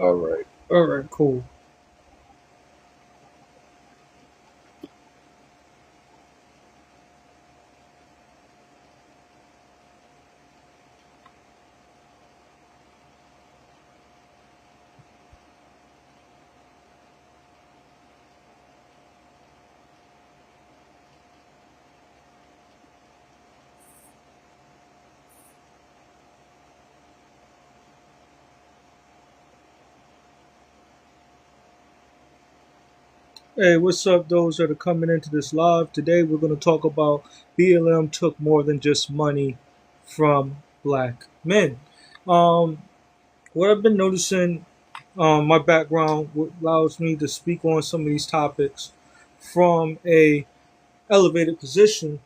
All right. All right. Cool. Hey, what's up, those that are coming into this live? Today we're going to talk about BLM took more than just money from black men. Um, what I've been noticing, my background, what allows me to speak on some of these topics from a elevated position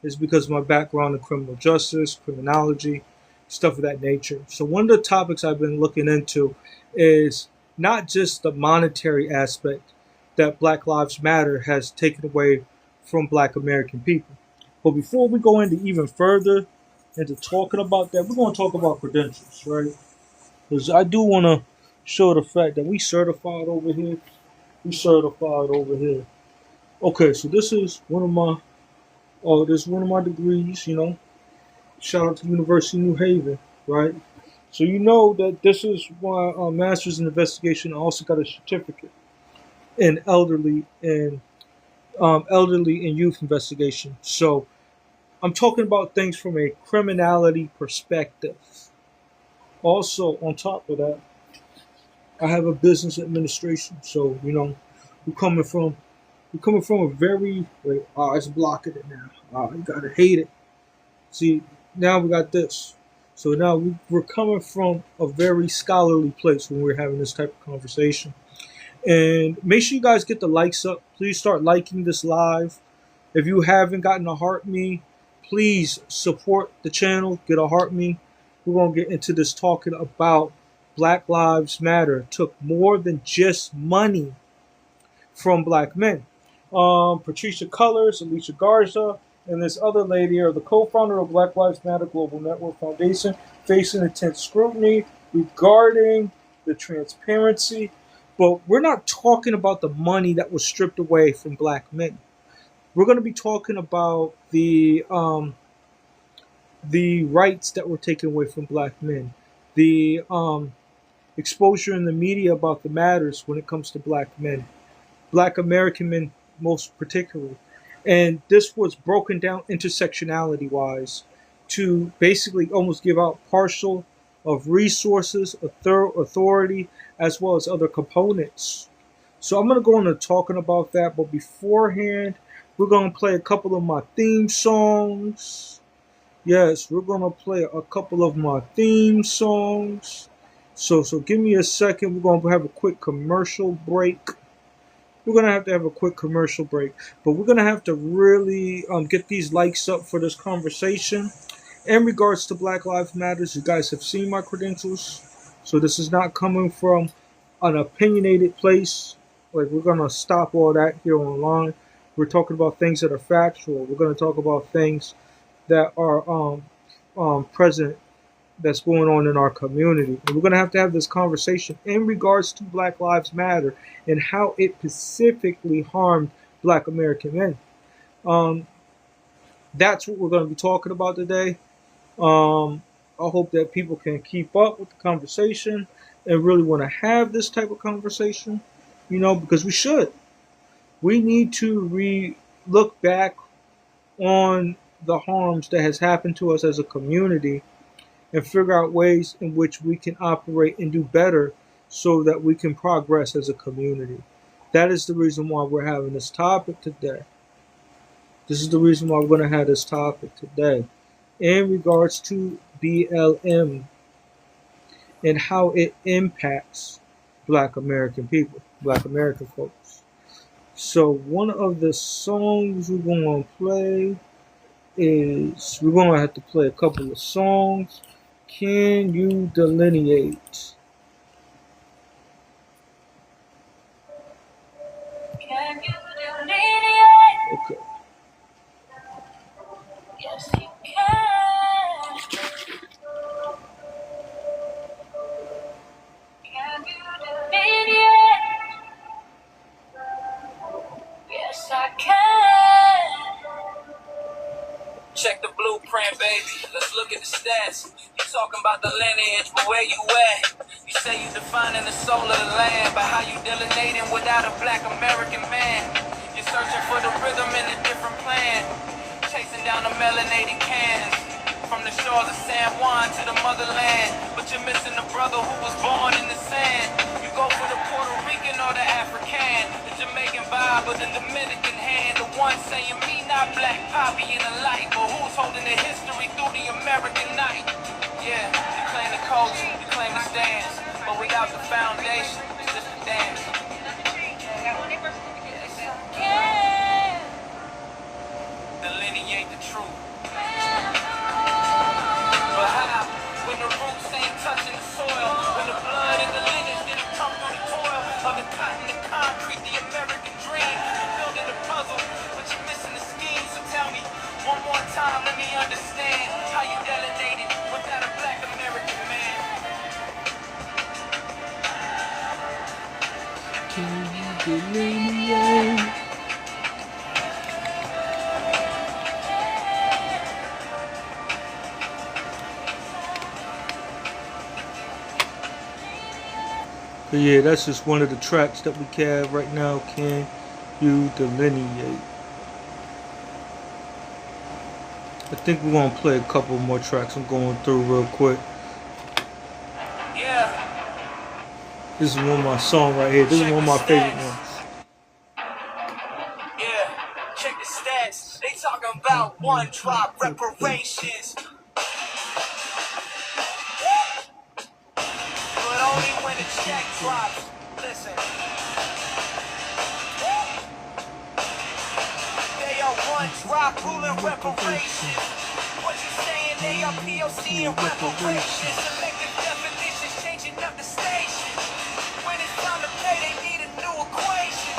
is because of my background in criminal justice, criminology, stuff of that nature. So one of the topics I've been looking into is not just the monetary aspect that Black Lives Matter has taken away from Black American people. But before we go into even further into talking about that, we're going to talk about credentials, right? Because I do want to show the fact that we certified over here. We certified over here. Okay, so this is one of my degrees. Shout out to University of New Haven, right? So you know that this is why Masters in Investigation also got a certificate in elderly and youth investigation. So I'm talking about things from a criminality perspective. Also, on top of that, I have a business administration. So we're coming from we're coming from a very wait. Oh, it's blocking it now. Oh, you gotta hate it. See, now we got this. So now we're coming from a very scholarly place when we're having this type of conversation. And make sure you guys get the likes up. Please start liking this live. If you haven't gotten a heart me, please support the channel. Get a heart me. We're going to get into this talking about Black Lives Matter. Took more than just money from black men. Patricia Cullors, Alicia Garza, and this other lady are the co-founder of Black Lives Matter Global Network Foundation, facing intense scrutiny regarding the transparency. But we're not talking about the money that was stripped away from black men. We're going to be talking about the rights that were taken away from black men, the exposure in the media about the matters when it comes to black men, black American men most particularly. And this was broken down intersectionality wise to basically almost give out partial of resources, authority, as well as other components. So I'm going to go into talking about that, but beforehand, we're going to play a couple of my theme songs. Yes, we're going to play a couple of my theme songs. So give me a second. We're going to have a quick commercial break. We're gonna have to have a quick commercial break, but we're gonna have to really get these likes up for this conversation. In regards to Black Lives Matters, you guys have seen my credentials, so this is not coming from an opinionated place. Like we're gonna stop all that here online. We're talking about things that are factual. We're gonna talk about things that are present that's going on in our community. And we're going to have this conversation in regards to Black Lives Matter and how it specifically harmed Black American men. Um, that's what we're going to be talking about today. I hope that people can keep up with the conversation and really want to have this type of conversation, because we should. We need to look back on the harms that has happened to us as a community and figure out ways in which we can operate and do better so that we can progress as a community. That is the reason why we're having this topic today. This is the reason why we're going to have this topic today in regards to BLM and how it impacts Black American people, Black American folks. So, one of the songs we're going to play is we're going to have to play a couple of songs. Can you delineate? Can you delineate? Okay. Yes, you can. Can you stats. You talking about the lineage, but where you at? You say you defining the soul of the land, but how you delineating without a black American man? You're searching for the rhythm in a different plan, chasing down the melanated cans. From the shores of San Juan to the motherland, but you're missing the brother who was born in the sand. You go for the Puerto Rican or the African, the Jamaican vibe or the Dominican hand. The one saying me not black poppy in the light, but who's holding the history through the American night? Yeah, you claim the culture, you claim the stance, but without the foundation, it's just a dance. Delineate the truth. But how? When the roots ain't touching the soil, when the blood and the lineage didn't come through the toil of the cotton, the concrete, the American dream. You're building the puzzle, but you're missing the scheme. So tell me one more time, let me understand how you delineated without a black American man. Can you delineate? But yeah, that's just one of the tracks that we have right now. Can you delineate? I think we're gonna play a couple more tracks. I'm going through real quick. Yeah. This is one of my songs right here. This is one of my favorite ones. Yeah, check the stats. They talking about one drop reparations. But only when the check drops. Listen. They are one drop ruling reparations. What you saying? They are POC and reparations. Selective definitions changing up the station. When it's time to pay, they need a new equation.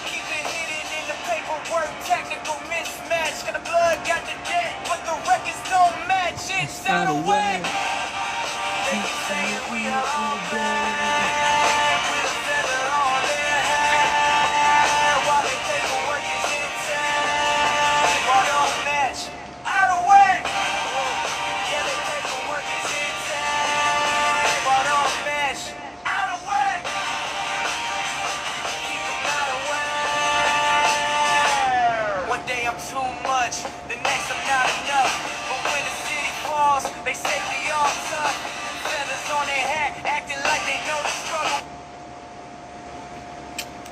Keep it hidden in the paperwork, technical mismatch. Got the blood, got the debt, but the records don't match. It's out of whack. They keep saying we are all black, with a feather on their hat, while their paperwork is intact. Why don't match? Out of whack. Yeah, their paperwork is intact. Why don't match? Out of whack. Keep them out of whack. One day I'm too much, the next I'm not enough. But when the city falls, they say we all tough. Feathers on their hat, acting like they know the struggle.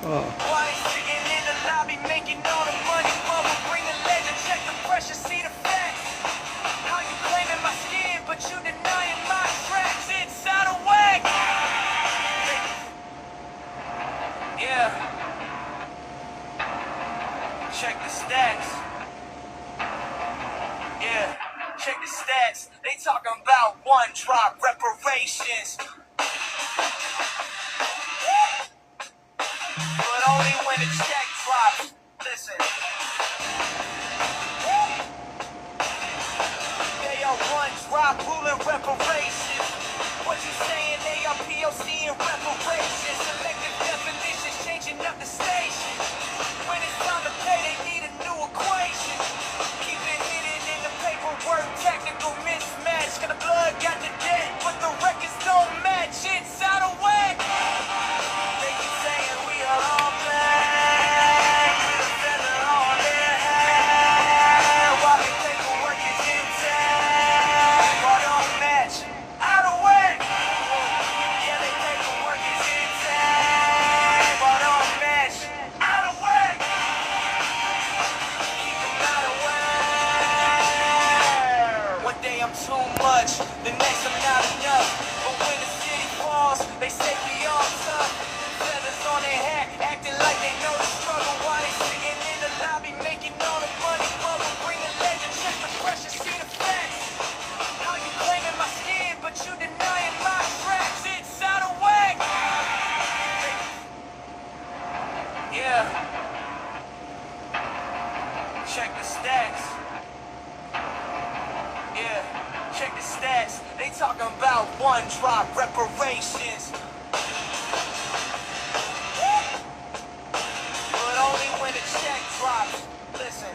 Why they sitting in the lobby making all the money bubble? Bring the legend, check the pressure, see the facts. How you claiming my skin, but you denying my tracks? It's out of whack. Yeah. Check the stats. Yeah. Check the stats. They talking about one drop reparations. But only when the check drops. Listen. They are one drop ruling reparations. What you saying? They are POC and reparations. Selective definitions changing up the station. When it's time to pay, they need a new equation. Keep it hidden in the paperwork, technical mismatch. Got the blood, got the debt, but the records don't match. It's out of whack. They keep saying we are all black, with a feather on their hat, while their paperwork is intact. Why don't match? Out of whack. Yeah, their paperwork is intact. Why don't match? Out of whack. Keep them out of whack. One day I'm too much, the next I'm not enough. But when the city falls, they say we all tough. Feathers on their hat, acting like they know the struggle. Why they sitting in the lobby making all the money bubble? Bring the legend, check the pressure, see the facts. How you claiming my skin, but you denying my tracks? It's out of whack. Yeah. Check the stats. Yeah. Check the stats. They talking about one drop reparations. But only when the check drops. Listen.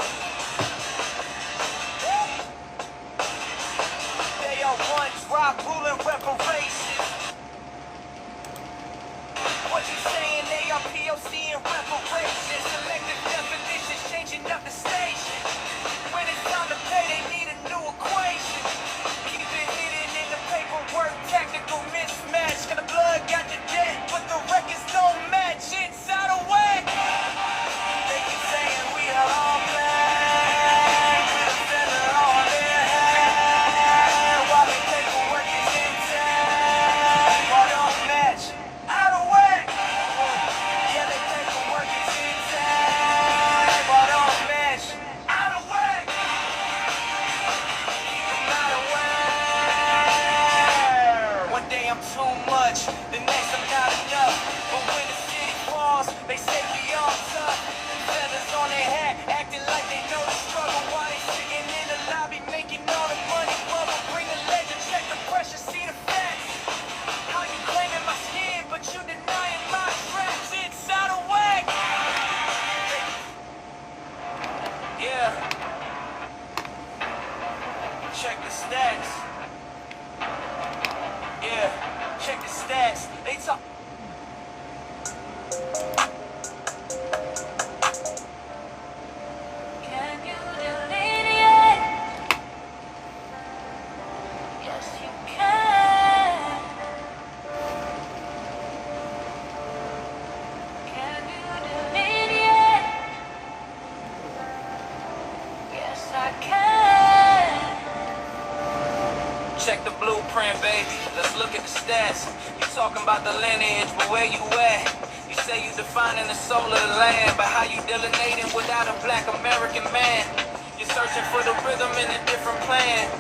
are POC and reparations. Selective definitions, changing up the station. When it's time to pay, they need a new equation. Keep it hidden in the paperwork, tactical mismatch. Got the blood, got the debt, but the records don't match. It's out of whack. They keep saying we are all black, with a feather on their hat, while the paperwork is intact. Why don't match? Out of whack. Yeah, the paperwork is intact. Why don't match? Out of whack. Out of whack. One day I'm too much, the next I'm not enough. But when the city falls, they say we all tough. Feathers on their hat, acting like they know the struggle. While they sitting in the lobby, making all the money bubble. Bring the legend, check the pressure, see the facts. How you claiming my skin, but you denying my tracks? It's out of whack. Yeah. Check the stats. Yeah. Check the stats. They talk. Can you delineate? Yes, you can. Can you delineate? Yes, I can. Check the blueprint, baby. Let's look at the stats. You talking about the lineage, but where you at? You say you defining the soul of the land, but how you delineating without a black American man? You're searching for the rhythm in a different plan,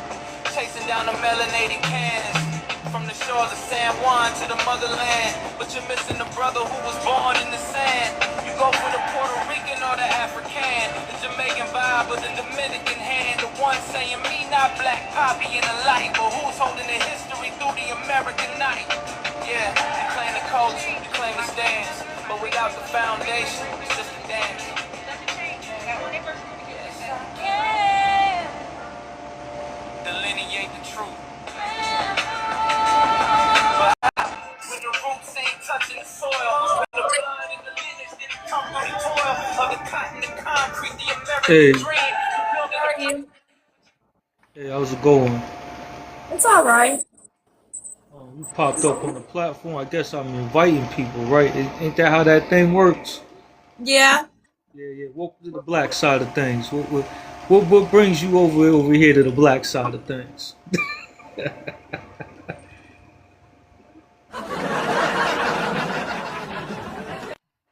chasing down the melanated cannons from the shores of San Juan to the motherland, but you're missing the brother who was born in the sand. You go for the Puerto Rican or the African, the Jamaican vibe or the Dominican hand, the one saying me not black poppy in the light, but who's holding the history through the American night? Yeah, you claim the culture, you claim the stance, but without the foundation, it's just a dance. Yes, I can delineate the truth. When the roots ain't touching the soil, when the blood and the lineage didn't come through the toil of the cotton and concrete, the Hey, American dream. How are you? hey, how's it going? It's all right. You popped up on the platform. I guess I'm inviting people, right? Ain't that how that thing works? Yeah. Yeah. Welcome to the black side of things. What brings you over here to the black side of things?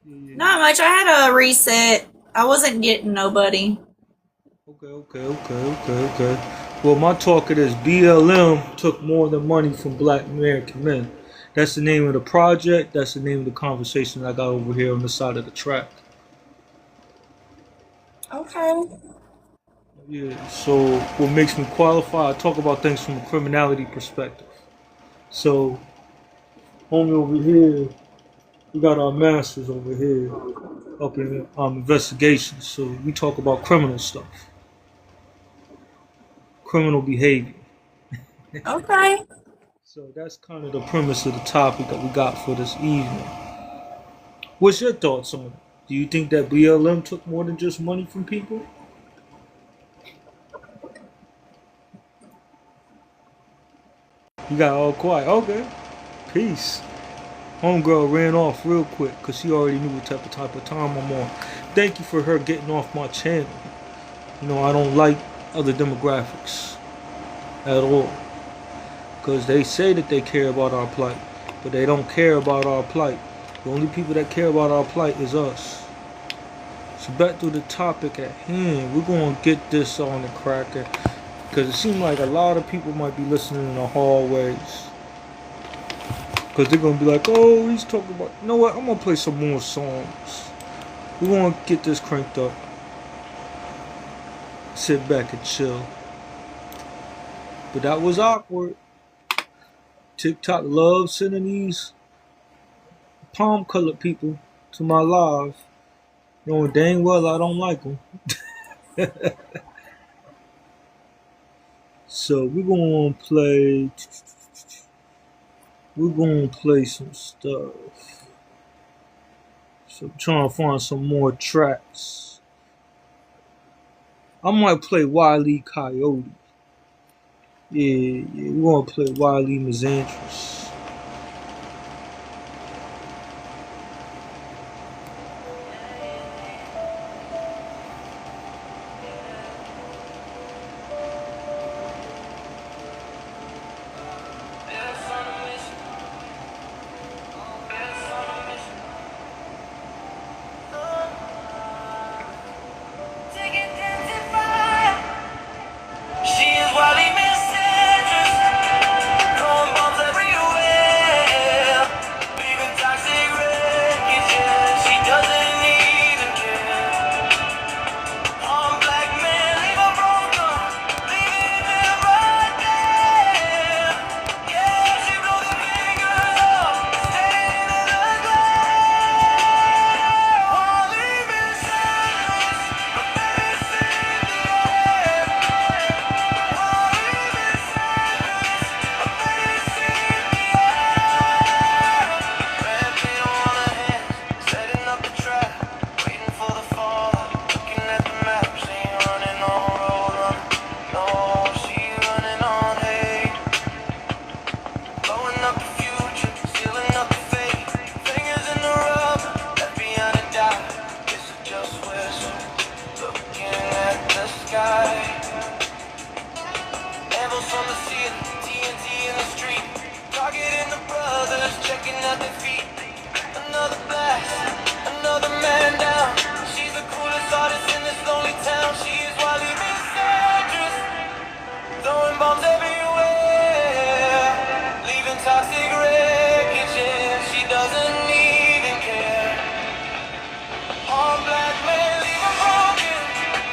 Not much. I had a reset. I wasn't getting nobody. Okay. Well, my talk it is BLM took more than money from black American men. That's the name of the project. That's the name of the conversation I got over here on the side of the track. Okay. Yeah, so what makes me qualify, I talk about things from a criminality perspective. So, homie over here, we got our masters over here up in investigations. So we talk about criminal stuff, criminal behavior. Okay. So that's kind of the premise of the topic that we got for this evening. What's your thoughts on it? Do you think that BLM took more than just money from people? You got all quiet. Okay. Peace. Homegirl ran off real quick because she already knew what type of time I'm on. Thank you for her getting off my channel. You know, I don't like other demographics at all. Because they say that they care about our plight, but they don't care about our plight. The only people that care about our plight is us. So back to the topic at hand. We're going to get this on the cracker. Because it seems like a lot of people might be listening in the hallways. Because they're going to be like, oh, he's talking about... You know what? I'm going to play some more songs. We're going to get this cranked up. Sit back and chill. But that was awkward. TikTok loves sending these palm colored people to my live. Knowing dang well I don't like them. So we're going to play... We're going to play some stuff. So I'm trying to find some more tracks. I might play Wile E. Coyote. Yeah, we want to play Wile E. Misandrous. She is wildly misandrous, throwing bombs everywhere, leaving toxic wreckage. She doesn't even care. One black man, leave her broken, leaving him right there. Yeah, she blows her fingers off, standing in the glare. Wildly misandrous, a medicine in the air. Looking at the sky. Devils from the ceiling, TNT in the street. Targeting the brothers, checking out their feet. Another blast, another man down. She's the coolest artist in this lonely town. She is wildly misandrous, throwing bombs everywhere, leaving toxic wreckage. And she doesn't even care. All black men leave her broken,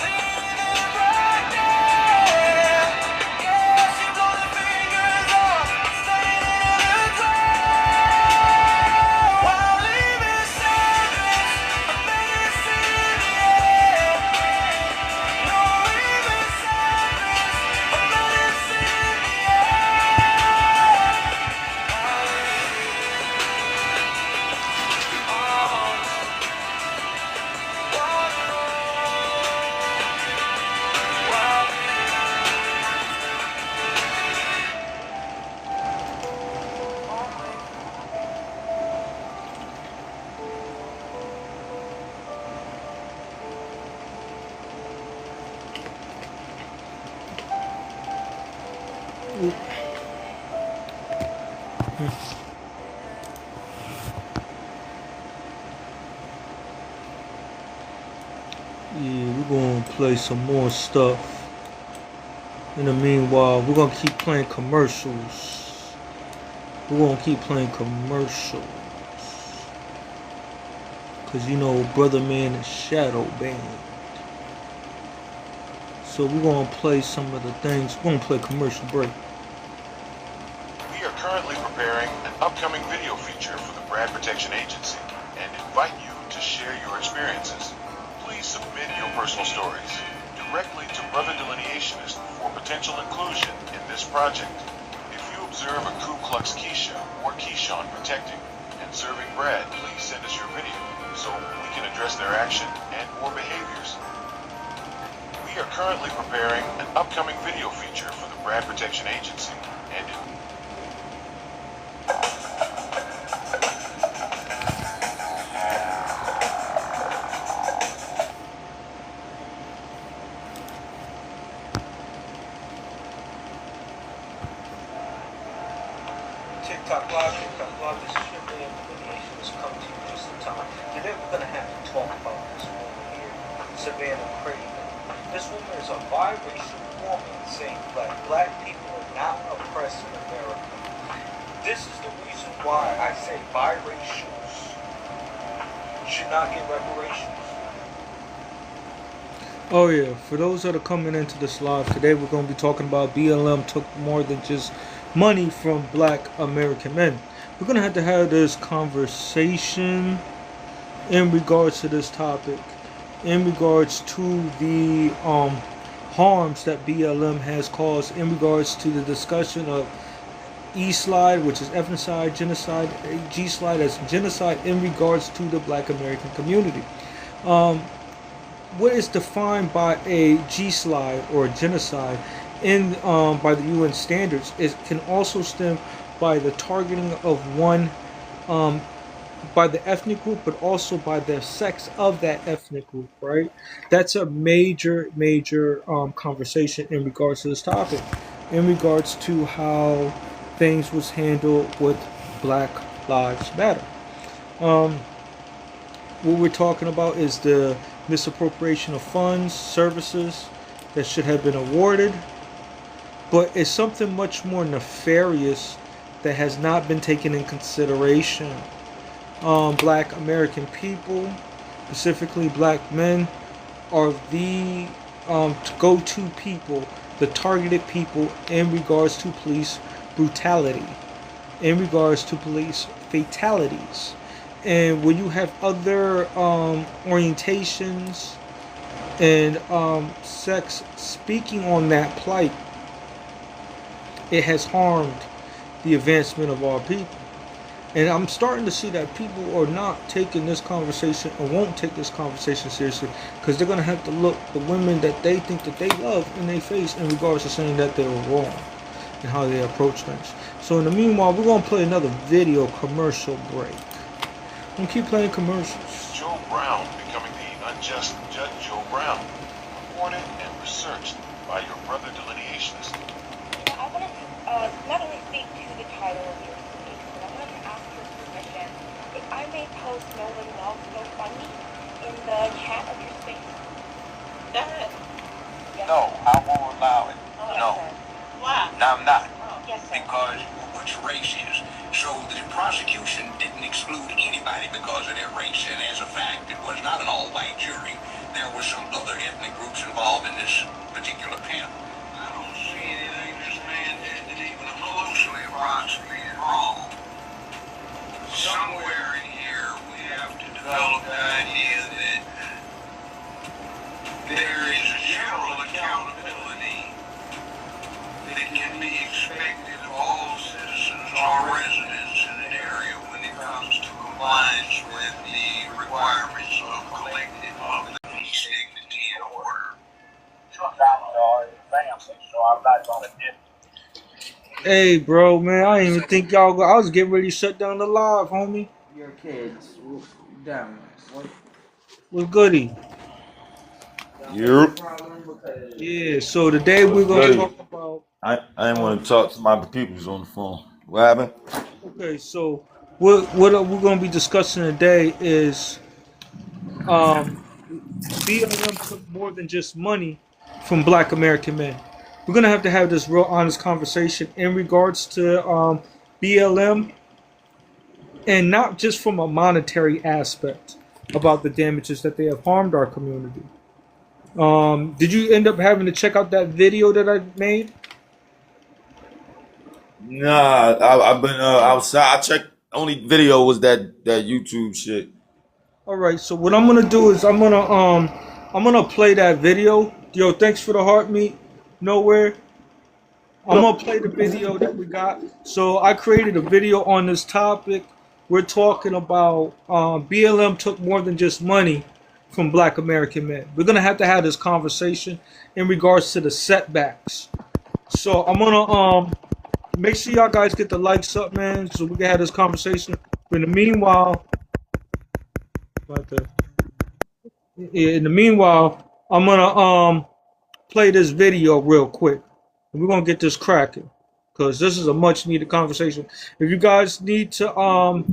leaving them right there. Yeah, she blows her fingers off, standing in the glare. While leaving sadness, a medicine in the air. No, leaving sadness, a medicine in the Yeah, we're gonna play some more stuff. In the meanwhile, we're gonna keep playing commercials. We're gonna keep playing commercials. Cause you know Brother Man is shadow banned. So we're gonna play some of the things. We're gonna play commercial break. We are currently preparing an upcoming video feature for the Brad Protection Agency and invite you to share your experiences. Please submit your personal stories directly to Brother Delineationist for potential inclusion in this project. If you observe a Ku Klux Keisha or Keyshawn protecting and serving Brad, please send us your video so we can address their action and or behaviors. We are currently preparing an upcoming video feature for the Brad Protection Agency and TikTok Live, this is your day of delineation has come to you just in time. Today we're going to have to talk about this woman here, Savannah Craven. This woman is a biracial woman saying that black people are not oppressed in America. This is the reason why I say biracials should not get reparations. Oh yeah, for those that are coming into this live today, we're going to be talking about BLM took more than just money from black American men. We're going to have this conversation in regards to this topic, in regards to the harms that BLM has caused, in regards to the discussion of E slide, which is ethnocide, genocide, G slide as genocide in regards to the Black American community. What is defined by a G slide or genocide in by the UN standards is can also stem by the targeting of one by the ethnic group, but also by the sex of that ethnic group, right? That's a major conversation in regards to this topic, in regards to how things was handled with Black Lives Matter. What we're talking about is the misappropriation of funds, services that should have been awarded, but it's something much more nefarious that has not been taken in consideration. Black American people, specifically black men, are the go-to people, the targeted people in regards to police brutality, in regards to police fatalities. And when you have other orientations and sex speaking on that plight, it has harmed the advancement of our people. And I'm starting to see that people are not taking this conversation or won't take this conversation seriously, because they're going to have to look the women that they think that they love in their face in regards to saying that they were wrong and how they approach things. So in the meanwhile, we're going to play another video commercial break. I'm going to keep playing commercials. Is Joe Brown becoming the unjust Judge Joe Brown? Reported and researched by your brother delineationist. I wanted to not only speak to the title of your speech, but I wanted to ask your permission if I may post Nolan Love's GoFundMe in the chat of your space. Go ahead. Yes, No, sir. I won't allow it. Yes, No, sir. Why? no, I'm not. Yes, sir. Because what's race is. So the prosecution didn't exclude anybody because of their race. And as a fact, it was not an all-white jury. There were some other ethnic groups involved in this particular panel. I don't see anything this man did that even closely approximated wrong. Somewhere in here, we have to develop the idea that there is a general accountability that can be expected of all citizens or residents in an area when it comes to compliance with the requirements of collective public peace, dignity, and order. Sometimes are family, so I'm not going to dip. Hey, bro, man, I didn't even think y'all. I was getting ready to shut down the live, homie. Your kids, damn. What's goody? Yep. Yeah. So today we're gonna talk about. I didn't want to talk to my peoples on the phone. What happened? Okay, so what we're gonna be discussing today is BLM took more than just money from Black American men. We're gonna have to have this real honest conversation in regards to BLM, and not just from a monetary aspect about the damages that they have harmed our community. Did you end up having to check out that video that I made? Nah, I've been outside. I checked. Only video was that YouTube shit. All right. So what I'm gonna do is I'm gonna play that video. Yo, thanks for the heart meet. Nowhere. I'm gonna play the video that we got. So I created a video on this topic. We're talking about BLM took more than just money from Black American men. We're gonna have to have this conversation in regards to the setbacks. So I'm gonna make sure y'all guys get the likes up, man, so we can have this conversation. But in the meanwhile, I'm gonna play this video real quick, and we're gonna get this cracking, because this is a much needed conversation. If you guys need to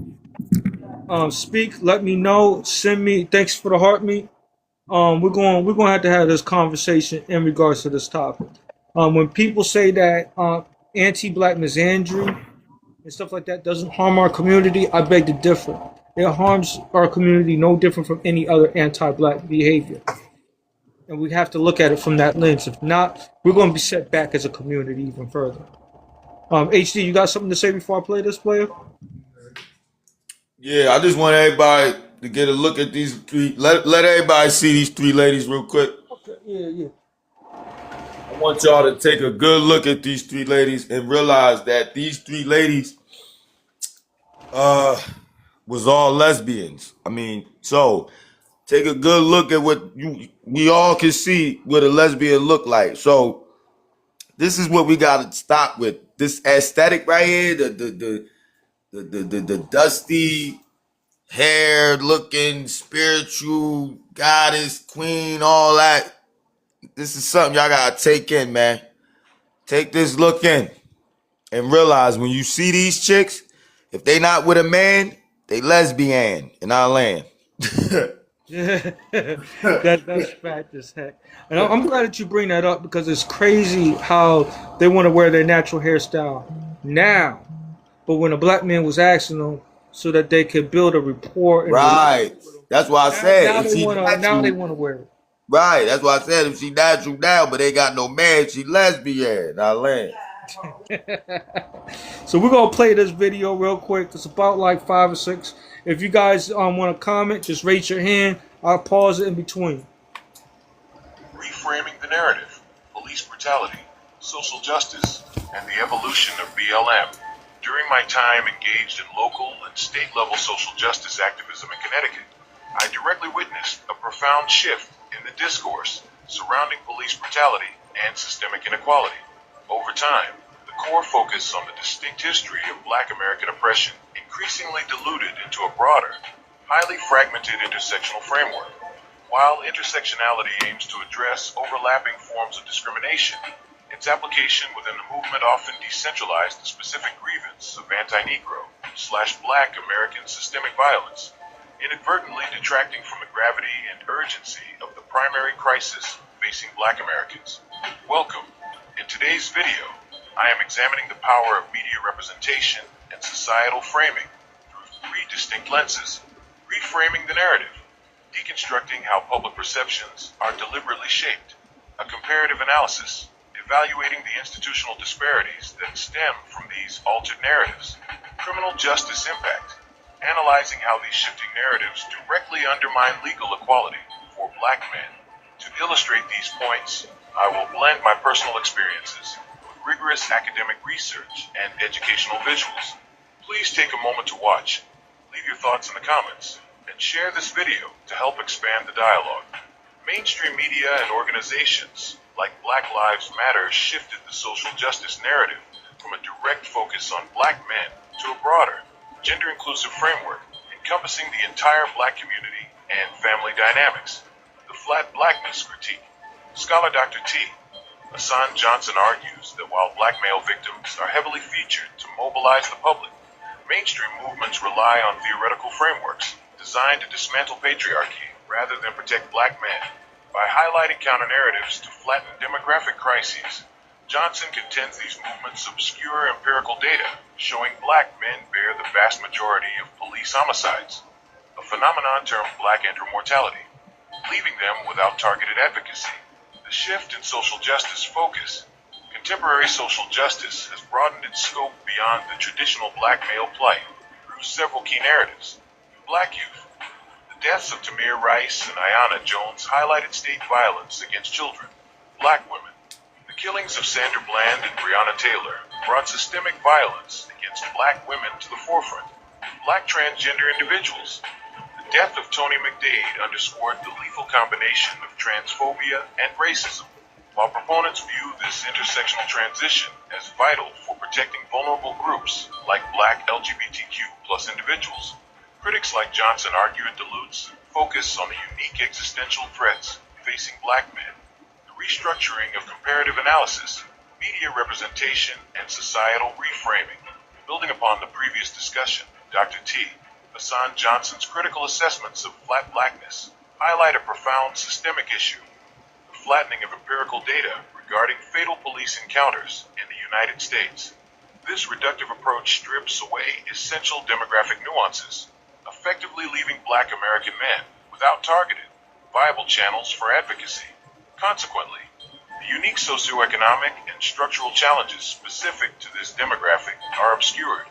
speak, let me know. Send me. Thanks for the heart meet. We're gonna have to have this conversation in regards to this topic. When people say that anti-black misandry and stuff like that doesn't harm our community, I beg to differ. It harms our community no different from any other anti-black behavior. And we have to look at it from that lens. If not, we're going to be set back as a community even further. HD, you got something to say before I play this, player? Yeah, I just want everybody to get a look at these three. Let everybody see these three ladies real quick. Okay, yeah. want y'all to take a good look at these three ladies and realize that these three ladies was all lesbians. I mean, so take a good look at what we all can see what a lesbian look like. So this is what we gotta stop with. This aesthetic right here, the dusty hair looking spiritual goddess, queen, all that. This is something y'all gotta take in, man. Take this look in and realize when you see these chicks, if they not with a man, they lesbian in our land. Yeah, that's fact as heck. And I'm glad that you bring that up because it's crazy how they want to wear their natural hairstyle now, but when a black man was asking them so that they could build a rapport, and Right. That's why I said now if she they natural, want to wear it. right. That's why I said if she natural now, but ain't got no man, she lesbian in our land. So we're gonna play this video real quick. It's about like 5 or 6. If you guys want to comment, just raise your hand. I'll pause it in between. Reframing the narrative, police brutality, social justice, and the evolution of BLM. During my time engaged in local and state-level social justice activism in Connecticut, I directly witnessed a profound shift in the discourse surrounding police brutality and systemic inequality. Over time, the core focus on the distinct history of Black American oppression increasingly diluted into a broader, highly fragmented intersectional framework. While intersectionality aims to address overlapping forms of discrimination, its application within the movement often decentralized the specific grievance of anti-Negro/Black American systemic violence, inadvertently detracting from the gravity and urgency of the primary crisis facing Black Americans. Welcome. In today's video, I am examining the power of media representation and societal framing through 3 distinct lenses: reframing the narrative, deconstructing how public perceptions are deliberately shaped, a comparative analysis, evaluating the institutional disparities that stem from these altered narratives, criminal justice impact, analyzing how these shifting narratives directly undermine legal equality for Black men. To illustrate these points, I will blend my personal experiences with rigorous academic research and educational visuals. Please take a moment to watch, leave your thoughts in the comments, and share this video to help expand the dialogue. Mainstream media and organizations like Black Lives Matter shifted the social justice narrative from a direct focus on Black men to a broader, gender-inclusive framework encompassing the entire Black community and family dynamics. The flat blackness critique. Scholar Dr. T. Hassan Johnson argues that while Black male victims are heavily featured to mobilize the public, mainstream movements rely on theoretical frameworks designed to dismantle patriarchy rather than protect Black men. By highlighting counter-narratives to flatten demographic crises, Johnson contends these movements obscure empirical data showing Black men bear the vast majority of police homicides, a phenomenon termed Black intermortality, leaving them without targeted advocacy. The shift in social justice focus. Contemporary social justice has broadened its scope beyond the traditional Black male plight through several key narratives. Black youth. The deaths of Tamir Rice and Ayanna Jones highlighted state violence against children. Black women. The killings of Sandra Bland and Breonna Taylor brought systemic violence against Black women to the forefront. Black transgender individuals. The death of Tony McDade underscored the lethal combination of transphobia and racism. While proponents view this intersectional transition as vital for protecting vulnerable groups like Black LGBTQ+ individuals, critics like Johnson argue it dilutes focus on the unique existential threats facing Black men. The restructuring of comparative analysis, media representation, and societal reframing. Building upon the previous discussion, Dr. T. Hassan Johnson's critical assessments of flat blackness highlight a profound systemic issue: the flattening of empirical data regarding fatal police encounters in the United States. This reductive approach strips away essential demographic nuances, effectively leaving Black American men without targeted, viable channels for advocacy. Consequently, the unique socioeconomic and structural challenges specific to this demographic are obscured,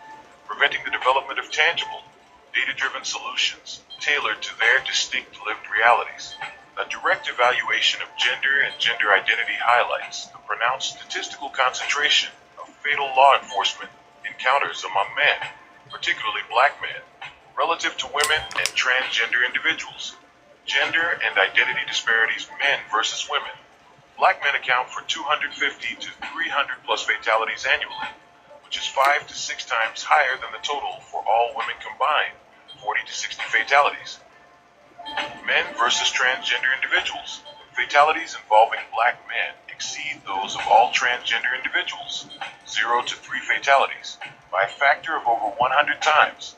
preventing the development of tangible, data-driven solutions tailored to their distinct lived realities. A direct evaluation of gender and gender identity highlights the pronounced statistical concentration of fatal law enforcement encounters among men, particularly black men, relative to women and transgender individuals. Gender and identity disparities men versus women. Black men account for 250 to 300 plus fatalities annually, which is 5 to 6 times higher than the total for all women combined, 40 to 60 fatalities. Men versus transgender individuals. Fatalities involving black men exceed those of all transgender individuals, 0 to 3 fatalities, by a factor of over 100 times.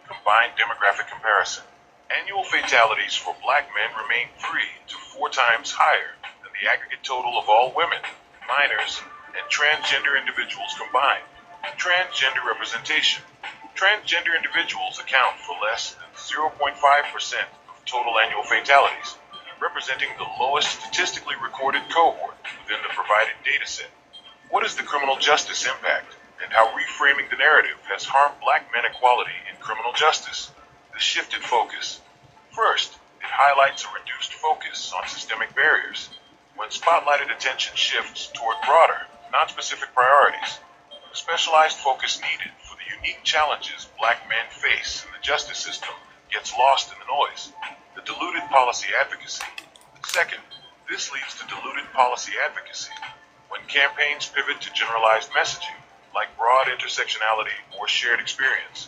Combined demographic comparison. Annual fatalities for black men remain 3 to 4 times higher than the aggregate total of all women, minors, and transgender individuals combined. Transgender representation. Transgender individuals account for less than 0.5% of total annual fatalities, representing the lowest statistically recorded cohort within the provided dataset. What is the criminal justice impact, and how reframing the narrative has harmed black men equality in criminal justice? The shifted focus. First, it highlights a reduced focus on systemic barriers. When spotlighted attention shifts toward broader, non-specific priorities, the specialized focus needed for the unique challenges black men face in the justice system gets lost in the noise. The diluted policy advocacy. Second, this leads to diluted policy advocacy. When campaigns pivot to generalized messaging, like broad intersectionality or shared experience,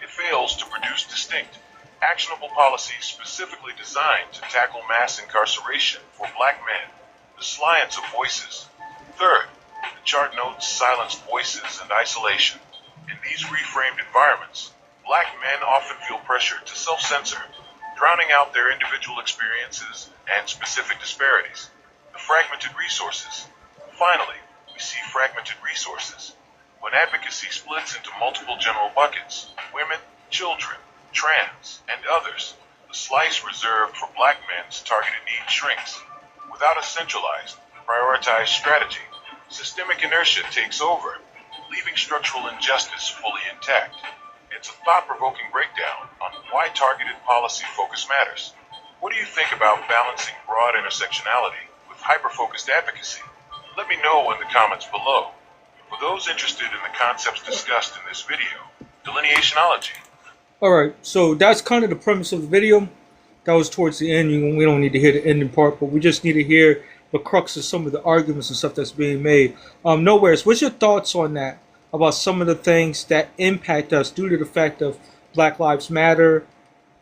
it fails to produce distinct, actionable policies specifically designed to tackle mass incarceration for black men, the science of voices. Third, the chart notes silenced voices and isolation. In these reframed environments, black men often feel pressure to self-censor, drowning out their individual experiences and specific disparities. The fragmented resources. Finally, we see fragmented resources. When advocacy splits into multiple general buckets, women, children, trans, and others, the slice reserved for black men's targeted needs shrinks. Without a centralized, prioritized strategy, systemic inertia takes over, leaving structural injustice fully intact. It's a thought-provoking breakdown on why targeted policy focus matters. What do you think about balancing broad intersectionality with hyper-focused advocacy? Let me know in the comments below. For those interested in the concepts discussed in this video, delineationology. Alright, so that's kind of the premise of the video. That was towards the end. We don't need to hear the ending part, but we just need to hear the crux of some of the arguments and stuff that's being made. Nowheres, what's your thoughts on that? About some of the things that impact us due to the fact of Black Lives Matter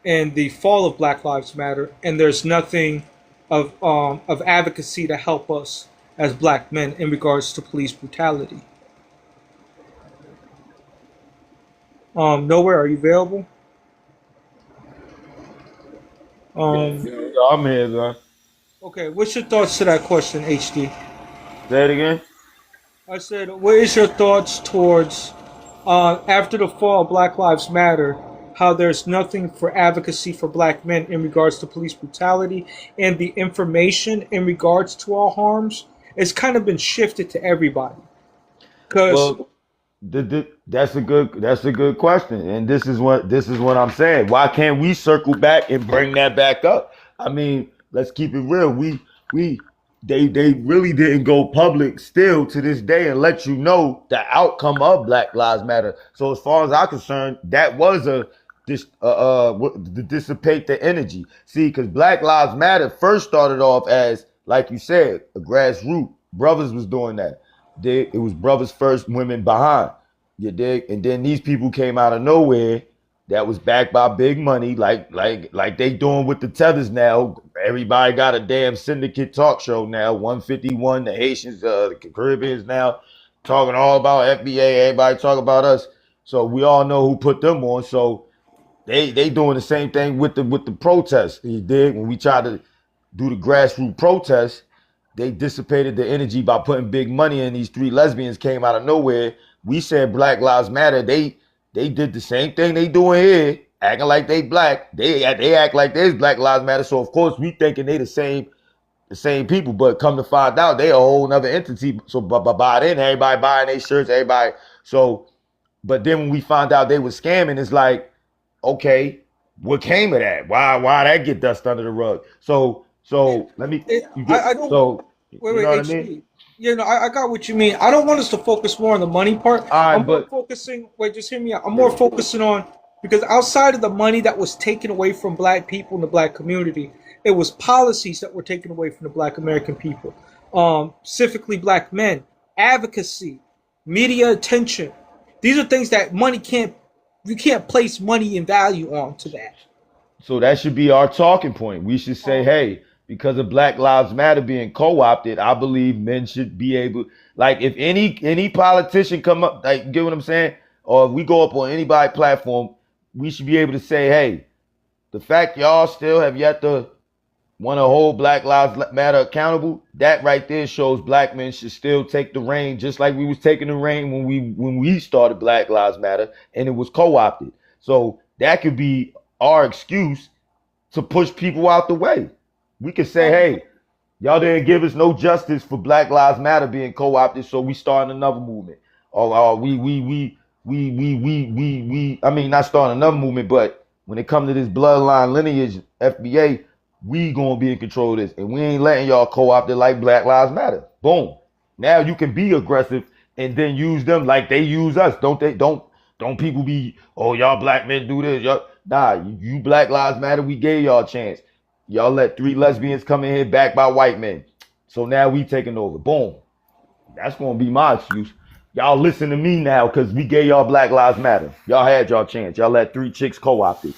and the fall of Black Lives Matter, and there's nothing of advocacy to help us as black men in regards to police brutality. Nowhere, are you available? I'm here, man. Okay, what's your thoughts to that question, HD? Say it again. I said, what is your thoughts towards, after the fall of Black Lives Matter, how there's nothing for advocacy for black men in regards to police brutality, and the information in regards to all harms, it's kind of been shifted to everybody. Because that's a good question, and this is what I'm saying. Why can't we circle back and bring that back up? I mean, let's keep it real. They really didn't go public still to this day and let you know the outcome of Black Lives Matter. So as far as I'm concerned, that was to dissipate the energy. See, because Black Lives Matter first started off as, like you said, a grassroots. Brothers was doing that. It was brothers first, women behind. You dig? And then these people came out of nowhere that was backed by big money, like they doing with the tethers now. Everybody got a damn syndicate talk show now. 151, the Haitians, the Caribbeans now talking all about FBA. Everybody talk about us. So we all know who put them on. So they doing the same thing with the protests. You dig? When we tried to do the grassroots protests, they dissipated the energy by putting big money in. These 3 lesbians came out of nowhere. We said Black Lives Matter. They did the same thing they doing here, acting like they black. They act like there's Black Lives Matter. So of course we thinking they the same people, but come to find out they a whole nother entity. So by then everybody buying their shirts, everybody. So, but then when we found out they was scamming, it's like okay, what came of that? Why that get dust under the rug? So let me you get I don't. so Wait, you know wait, what I mean? HD. I got what you mean. I don't want us to focus more on the money part. All I'm right, more but focusing. Wait, just hear me out. I'm more focusing on because outside of the money that was taken away from black people in the black community, it was policies that were taken away from the black American people, specifically black men, advocacy, media attention. These are things that money can't. You can't place money and value on to that. so that should be our talking point. We should say, Um, hey, because of Black Lives Matter being co-opted, I believe men should be able, like, if any politician come up, like, you get what I'm saying, or if we go up on anybody's platform, we should be able to say, hey, the fact y'all still have yet to want to hold Black Lives Matter accountable, that right there shows black men should still take the reign, just like we was taking the reign when we started Black Lives Matter, and it was co-opted. So that could be our excuse to push people out the way. We could say, um, hey, y'all didn't give us no justice for Black Lives Matter being co-opted, so we starting another movement. Or I mean, not starting another movement, but when it comes to this bloodline lineage, FBA, we gonna be in control of this, and we ain't letting y'all co-opt it like Black Lives Matter. Boom. Now you can be aggressive and then use them like they use us. Don't they? Don't people be, oh, y'all black men do this? Y'all, nah, you Black Lives Matter. We gave y'all a chance. Y'all let 3 lesbians come in here backed by white men. So now we taking over. Boom. That's gonna be my excuse. Y'all listen to me now because we gave y'all Black Lives Matter. Y'all had y'all chance. Y'all let 3 chicks co-opt it.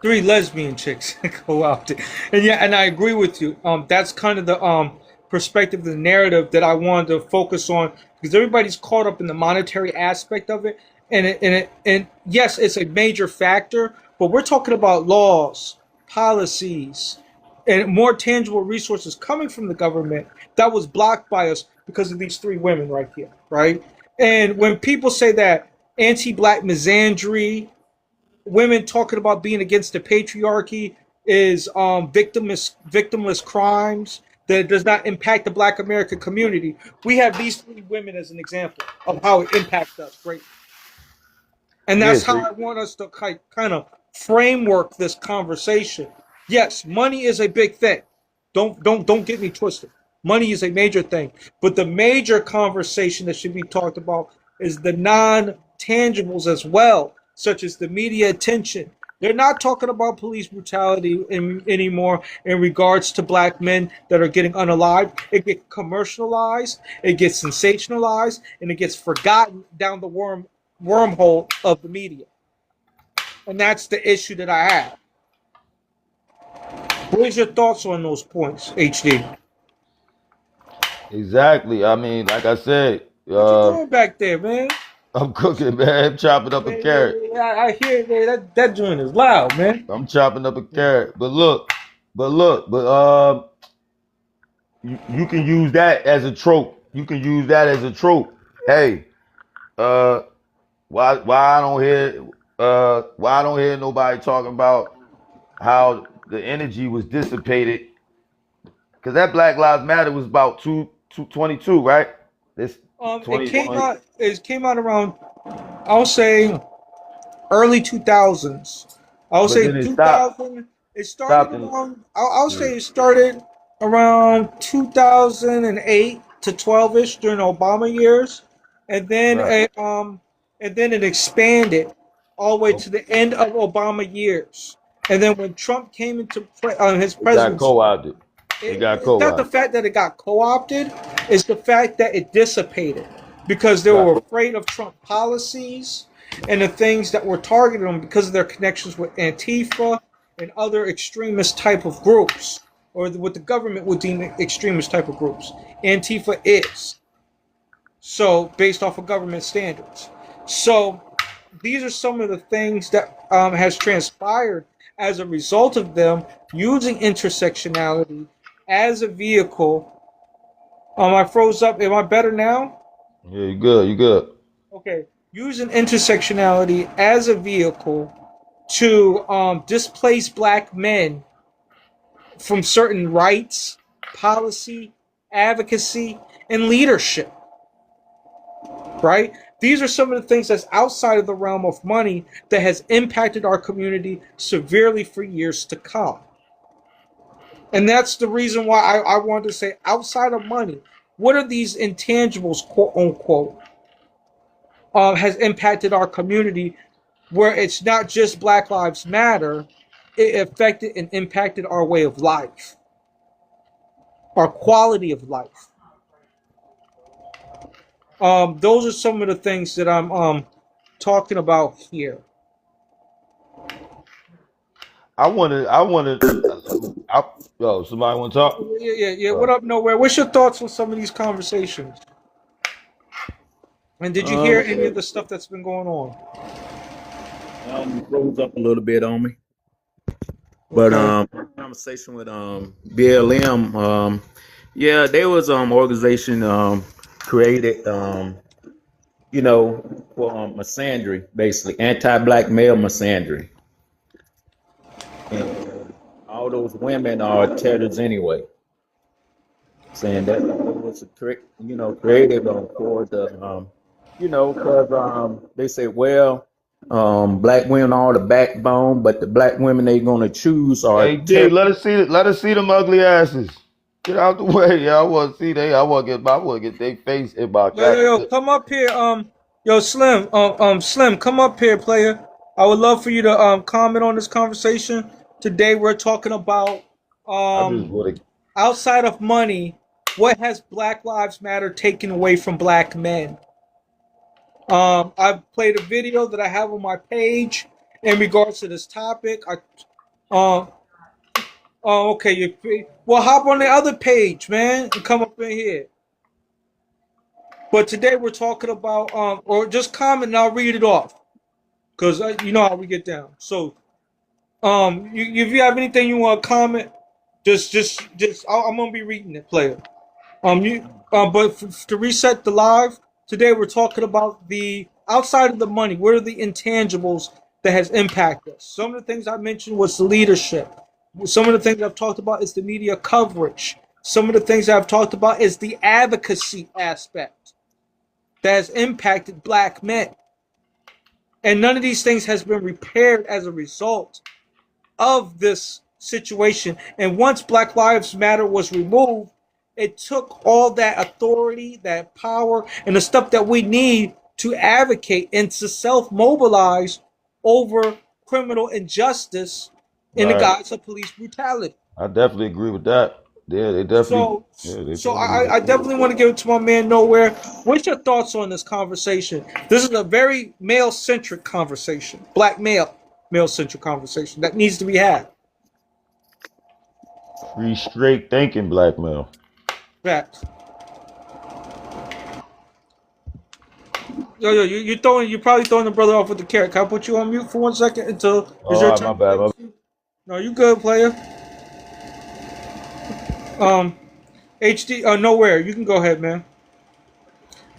3 lesbian chicks go out there. And yeah, and I agree with you. That's kind of the perspective, the narrative that I wanted to focus on because everybody's caught up in the monetary aspect of it, and yes, it's a major factor. But we're talking about laws, policies, and more tangible resources coming from the government that was blocked by us because of these 3 women right here, right? And when people say that anti-black misandry, women talking about being against the patriarchy is victimless crimes that does not impact the black American community. We have these 3 women as an example of how it impacts us greatly. And Yeah, that's so how I want us to kind of framework this conversation. Yes, money is a big thing. Don't get me twisted. Money is a major thing, but the major conversation that should be talked about is the non-tangibles as well, such as the media attention. They're not talking about police brutality anymore in regards to black men that are getting unalived. It gets commercialized, it gets sensationalized, and it gets forgotten down the wormhole of the media. And that's the issue that I have. What are your thoughts on those points, HD? exactly. I mean, like I said, What you doing back there, man? I'm cooking, man. I'm chopping up a Yeah, yeah, carrot. yeah, I hear it, man. That joint is loud, man. I'm chopping up a carrot. But you can use that as a trope. You can use that as a trope. Hey, uh, why I don't hear why I don't hear nobody talking about how the energy was dissipated? Because that Black Lives Matter was about 22, right? This It came 2020. out. It came out around. I'll say early 2000s. I'll But say then it stopped. 2000. It started Stopped in around. I'll yeah. say it started around 2008 to 12ish during the Obama years, and then Right. it expanded all the way to Okay. the end of Obama years. And then when Trump came into his It got presidency, co-opted. It got it's not the co-opted. fact that it got co-opted, it's the fact that it dissipated because they Right. were afraid of Trump policies and the things that were targeting them because of their connections with Antifa and other extremist type of groups, or what the government would deem extremist type of groups. Antifa is so based off of government standards. So these are some of the things that has transpired as a result of them using intersectionality as a vehicle. I froze up. Am I better now? Yeah, you good. You good. Okay. Using intersectionality as a vehicle to displace black men from certain rights, policy, advocacy, and leadership. Right? These are some of the things that's outside of the realm of money that has impacted our community severely for years to come. And that's the reason why I wanted to say, outside of money, what are these intangibles, quote unquote, has impacted our community, where it's not just Black Lives Matter, it affected and impacted our way of life, our quality of life. Those are some of the things that I'm talking about here. Yo, somebody want to talk? Yeah. What up, Nowhere? What's your thoughts on some of these conversations? And did you hear any of the stuff that's been going on? Rose up a little bit on me. But conversation with BLM, yeah, there was organization created for misandry, basically anti-black male misandry. And all those women are terrorists anyway. Saying that was created for the because they say, well, black women are the backbone, but the black women they gonna choose are. Hey D, let us see them ugly asses. Get out the way, yeah. I want to see I want to get their face in my Yo, come up here, Slim, Slim, come up here, player. I would love for you to comment on this conversation. Today we're talking about outside of money, what has Black Lives Matter taken away from black men? I've played a video that I have on my page in regards to this topic. Okay. Well, hop on the other page, man, and come up in here. But today we're talking about, or just comment and I'll read it off, because you know how we get down. So, if you have anything you want to comment, just I'm gonna be reading it, player. But to reset the live. Today we're talking about the outside of the money. What are the intangibles that has impacted us? Some of the things I mentioned was the leadership. Some of the things I've talked about is the media coverage. Some of the things I've talked about is the advocacy aspect that has impacted black men. And none of these things has been repaired as a result of this situation. And once Black Lives Matter was removed, it took all that authority, that power, and the stuff that we need to advocate and to self-mobilize over criminal injustice in the guise of police brutality. I definitely agree with that. Yeah, they definitely. I definitely want to give it to my man Nowhere. What's your thoughts on this conversation? This is a very male-centric conversation, black male-centric conversation that needs to be had. Free straight thinking black male. Facts. Yo, you're probably throwing the brother off with the carrot. Can I put you on mute for 1 second until it's your turn? My bad. No, you good, player. HD, Nowhere. You can go ahead, man.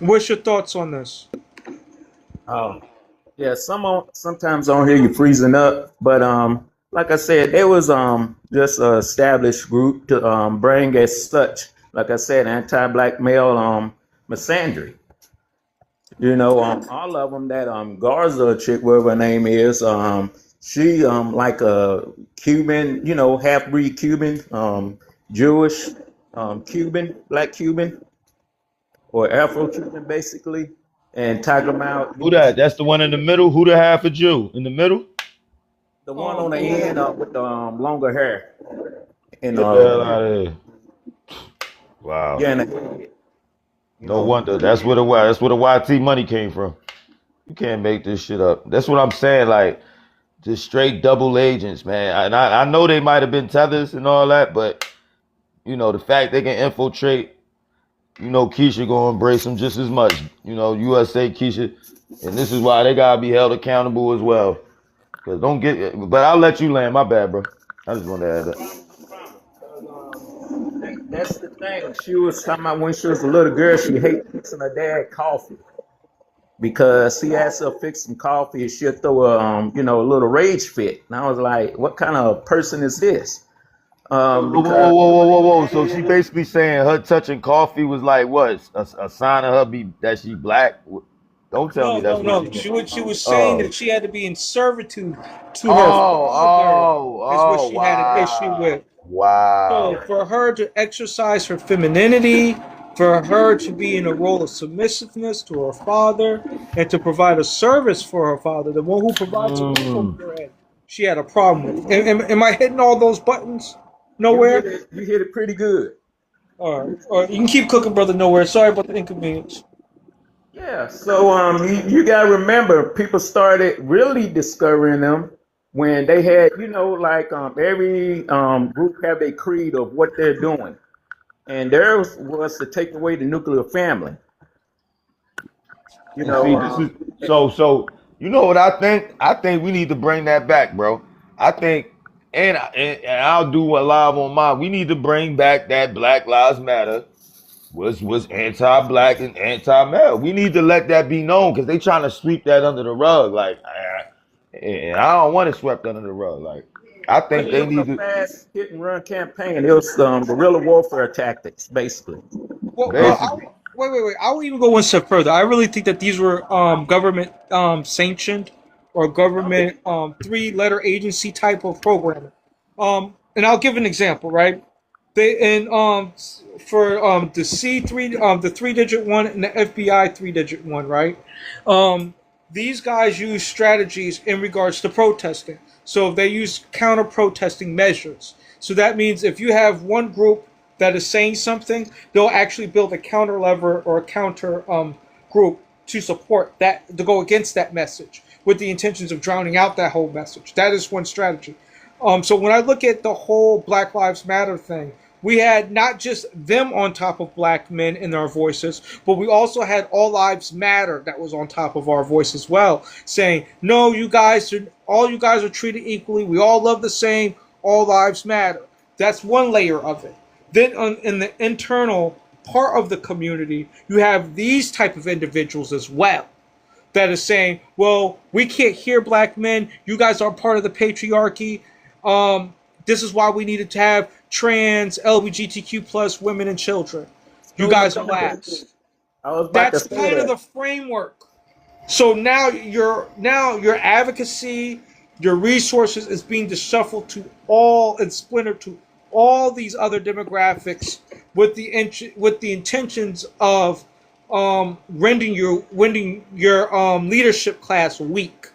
What's your thoughts on this? Yeah, sometimes on here you're freezing up, but like I said, there was just an established group to bring as such, like I said, anti-black male misandry. All of them. That Garza chick, whatever her name is, she like a Cuban, half-breed Cuban, Jewish, Cuban, black Cuban, or Afro-Cuban, basically, and tag them out. Who that? That's the one in the middle. Who the half a Jew in the middle? The one on the end with the longer hair. And wow. Yeah, no wonder. That's where the YT money came from. You can't make this shit up. That's what I'm saying. Like, just straight double agents, man. And I know they might have been tethers and all that, but the fact they can infiltrate, Keisha gonna embrace them just as much. USA Keisha, and this is why they gotta be held accountable as well. Cause but I'll let you land. My bad, bro. I just wanted to add that. That's the thing. She was talking about when she was a little girl, she hated fixing her dad coffee because he asked her to fix some coffee and she'll throw a little rage fit. And I was like, what kind of person is this? Whoa. So she basically saying her touching coffee was like what? A sign of her that she black? Don't tell me that's what No. she meant. She was saying Oh. that she had to be in servitude to her Oh, father is what oh, she had an issue wow. with. So Wow. for her to exercise her femininity, for her to be in a role of submissiveness to her father, and to provide a service for her father, the one who provides a roof over Mm. her head, she had a problem with. Am I hitting all those buttons? You Nowhere? hit it pretty good. All right. You can keep cooking, brother. Nowhere. Sorry about the inconvenience. Yeah. So you gotta remember, people started really discovering them when they had, like every group have a creed of what they're doing, and theirs was to take away the nuclear family. You And see, know, this is so. You know what I think? I think we need to bring that back, bro. I think, and I'll do a live on mine. We need to bring back that Black Lives Matter was anti-black and anti-male. We need to let that be known because they trying to sweep that under the rug. Like, and I don't want it swept under the rug. Like, I think they it was need a to fast hit and run campaign. It was guerrilla warfare tactics, basically. Well, basically. wait. I will even go one step further. I really think that these were government sanctioned or government three-letter agency type of programming. And I'll give an example, right? They and for the C3 the 3-digit one and the FBI 3-digit one, right? These guys use strategies in regards to protesting. So they use counter protesting measures. So that means if you have one group that is saying something, they'll actually build a counter lever or a counter group to support that, to go against that message with the intentions of drowning out that whole message. That is one strategy. So when I look at the whole Black Lives Matter thing, we had not just them on top of black men in our voices, but we also had All Lives Matter that was on top of our voice as well, saying, no, all you guys are treated equally. We all love the same. All lives matter. That's one layer of it. Then in the internal part of the community, you have these type of individuals as well that is saying, well, we can't hear black men. You guys are part of the patriarchy. This is why we needed to have trans, LGBTQ plus women and children. You guys are last. That's kind of the framework. So now your advocacy, your resources is being shuffled to all and splintered to all these other demographics with the intentions of rendering your leadership class weak.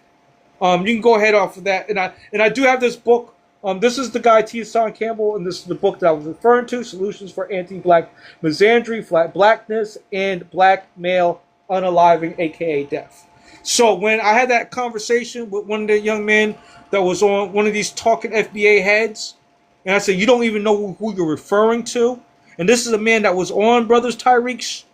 You can go ahead off of that, and I do have this book. This is the guy T. Son Campbell, and this is the book that I was referring to: Solutions for Anti-Black Misandry, Flat Blackness, and Black Male Unaliving, aka Death. So when I had that conversation with one of the young men that was on one of these talking FBA heads, and I said, you don't even know who you're referring to, and this is a man that was on Brothers Tyreek's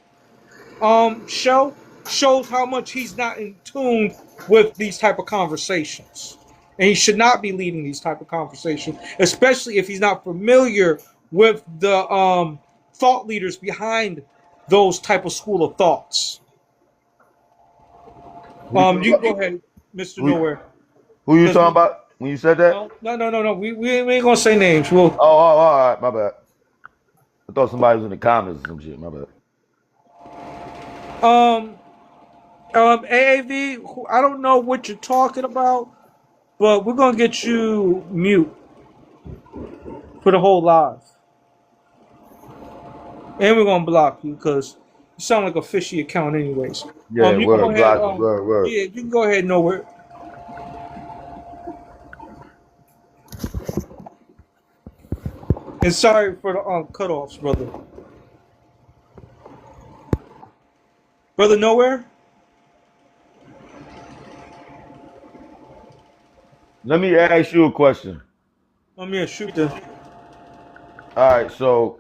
show, shows how much he's not in tune with these type of conversations. And he should not be leading these type of conversations, especially if he's not familiar with the thought leaders behind those type of school of thoughts. You can go ahead, Mr. Nowhere. Who you talking about when you said that? No. We ain't gonna say names. We'll. Oh, all right, my bad. I thought somebody was in the comments or some shit. My bad. AAV, I don't know what you're talking about, but we're gonna get you mute for the whole live, and we're gonna block you because you sound like a fishy account, anyways. Yeah, you word, can go ahead, word. Yeah, you can go ahead, Nowhere. And sorry for the cutoffs, brother. Brother Nowhere. Let me ask you a question. Shoot them. All right, so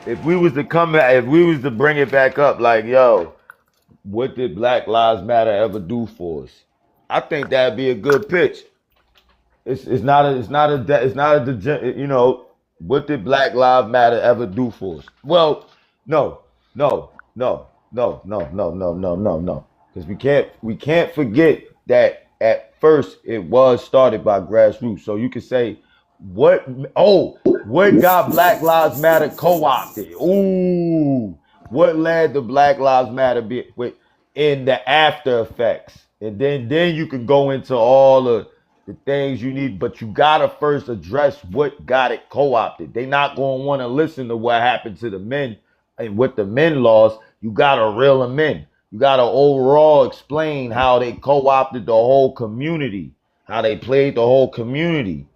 if we was to bring it back up, like, yo, what did Black Lives Matter ever do for us? I think that'd be a good pitch. It's not a you know, what did Black Lives Matter ever do for us? Well, no. Because we can't forget that at first it was started by grassroots. So you could say, what got Black Lives Matter co-opted? Ooh, what led to Black Lives Matter in the after effects. And then you can go into all of the things you need, but you gotta first address what got it co-opted. They not gonna want to listen to what happened to the men and what the men lost. You gotta reel them in. You gotta overall explain how they co-opted the whole community, how they played the whole community.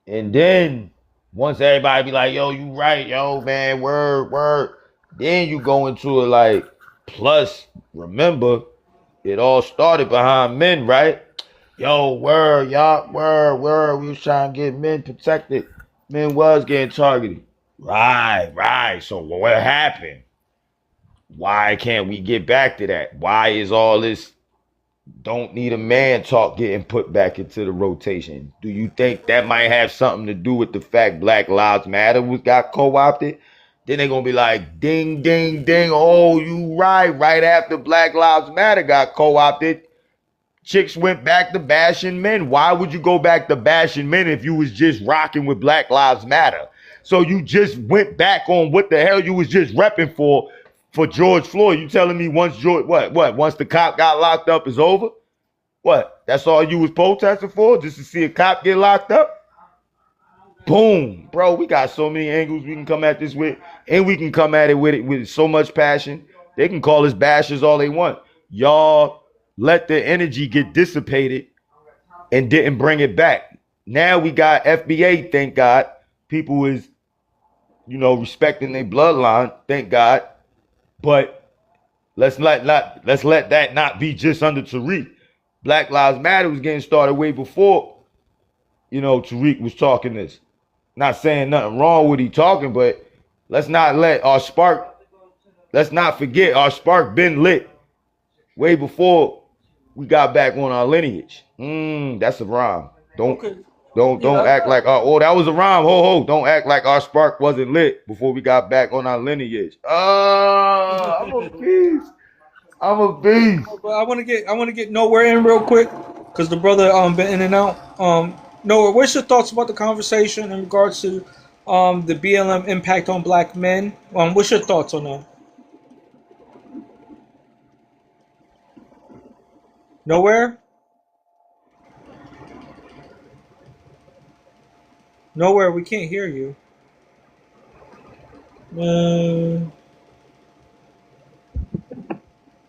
And then once everybody be like, yo, you right, yo, man, word, word. Then you go into it like, plus, remember, it all started behind men, right? Yo, word, y'all, word, word. We was trying to get men protected. Men was getting targeted. Right, right. So what happened? Why can't we get back to that? Why is all this don't need a man talk getting put back into the rotation? Do you think that might have something to do with the fact Black Lives Matter got co-opted? Then they're gonna be like, ding, ding, ding. Oh, you right. Right after Black Lives Matter got co-opted, chicks went back to bashing men. Why would you go back to bashing men if you was just rocking with Black Lives Matter? So you just went back on what the hell you was just repping for George Floyd. You telling me once George, once the cop got locked up is over? What? That's all you was protesting for? Just to see a cop get locked up? Boom, bro. We got so many angles we can come at this with, and we can come at it with so much passion. They can call us bashers all they want. Y'all let the energy get dissipated and didn't bring it back. Now we got FBA, thank God. People is, respecting their bloodline, thank God. But let's let that not be just under Tariq. Black Lives Matter was getting started way before, Tariq was talking this. Not saying nothing wrong with he talking, but let's not forget our spark been lit way before we got back on our lineage. That's a rhyme. Don't act like that was a rhyme. Don't act like our spark wasn't lit before we got back on our lineage. I'm a beast. But I want to get Nowhere in real quick because the brother been in and out. Nowhere, what's your thoughts about the conversation in regards to the BLM impact on black men? What's your thoughts on that? Nowhere? Nowhere, we can't hear you.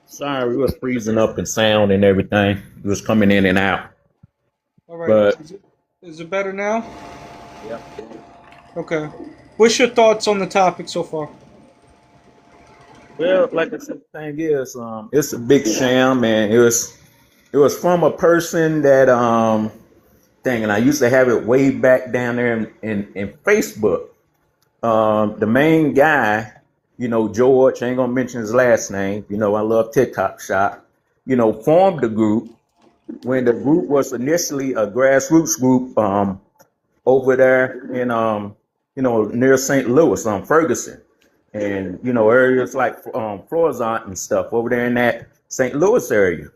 Sorry, we was freezing up in sound and everything. It was coming in and out. All right. But Is it better now? yeah. Okay. What's your thoughts on the topic so far? Well, like I said, the thing is, it's a big sham, and it was from a person that and I used to have it way back down there in Facebook. The main guy, George, I ain't gonna mention his last name. I love TikTok Shop. Formed the group when the group was initially a grassroots group over there in near St. Louis, Ferguson, and areas like Florissant and stuff over there in that St. Louis area.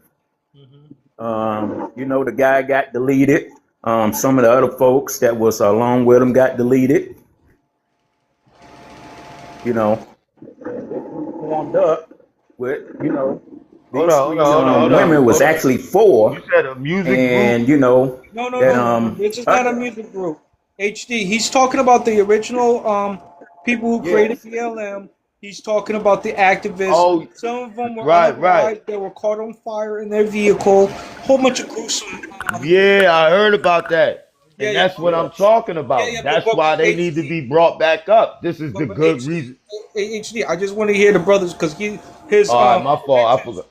The guy got deleted. Some of the other folks that was along with him got deleted. Formed up with, Hold on. women was actually four. You said a music and group? No. This is not a music group. HD. He's talking about the original people who created BLM. He's talking about the activists. Oh, some of them were right. They were caught on fire in their vehicle. Whole bunch of gruesome. Yeah, I heard about that. And that's what I'm talking about. That's why they need to be brought back up. This is the good reason. HD, I just want to hear the brothers because his. My fault. I forgot.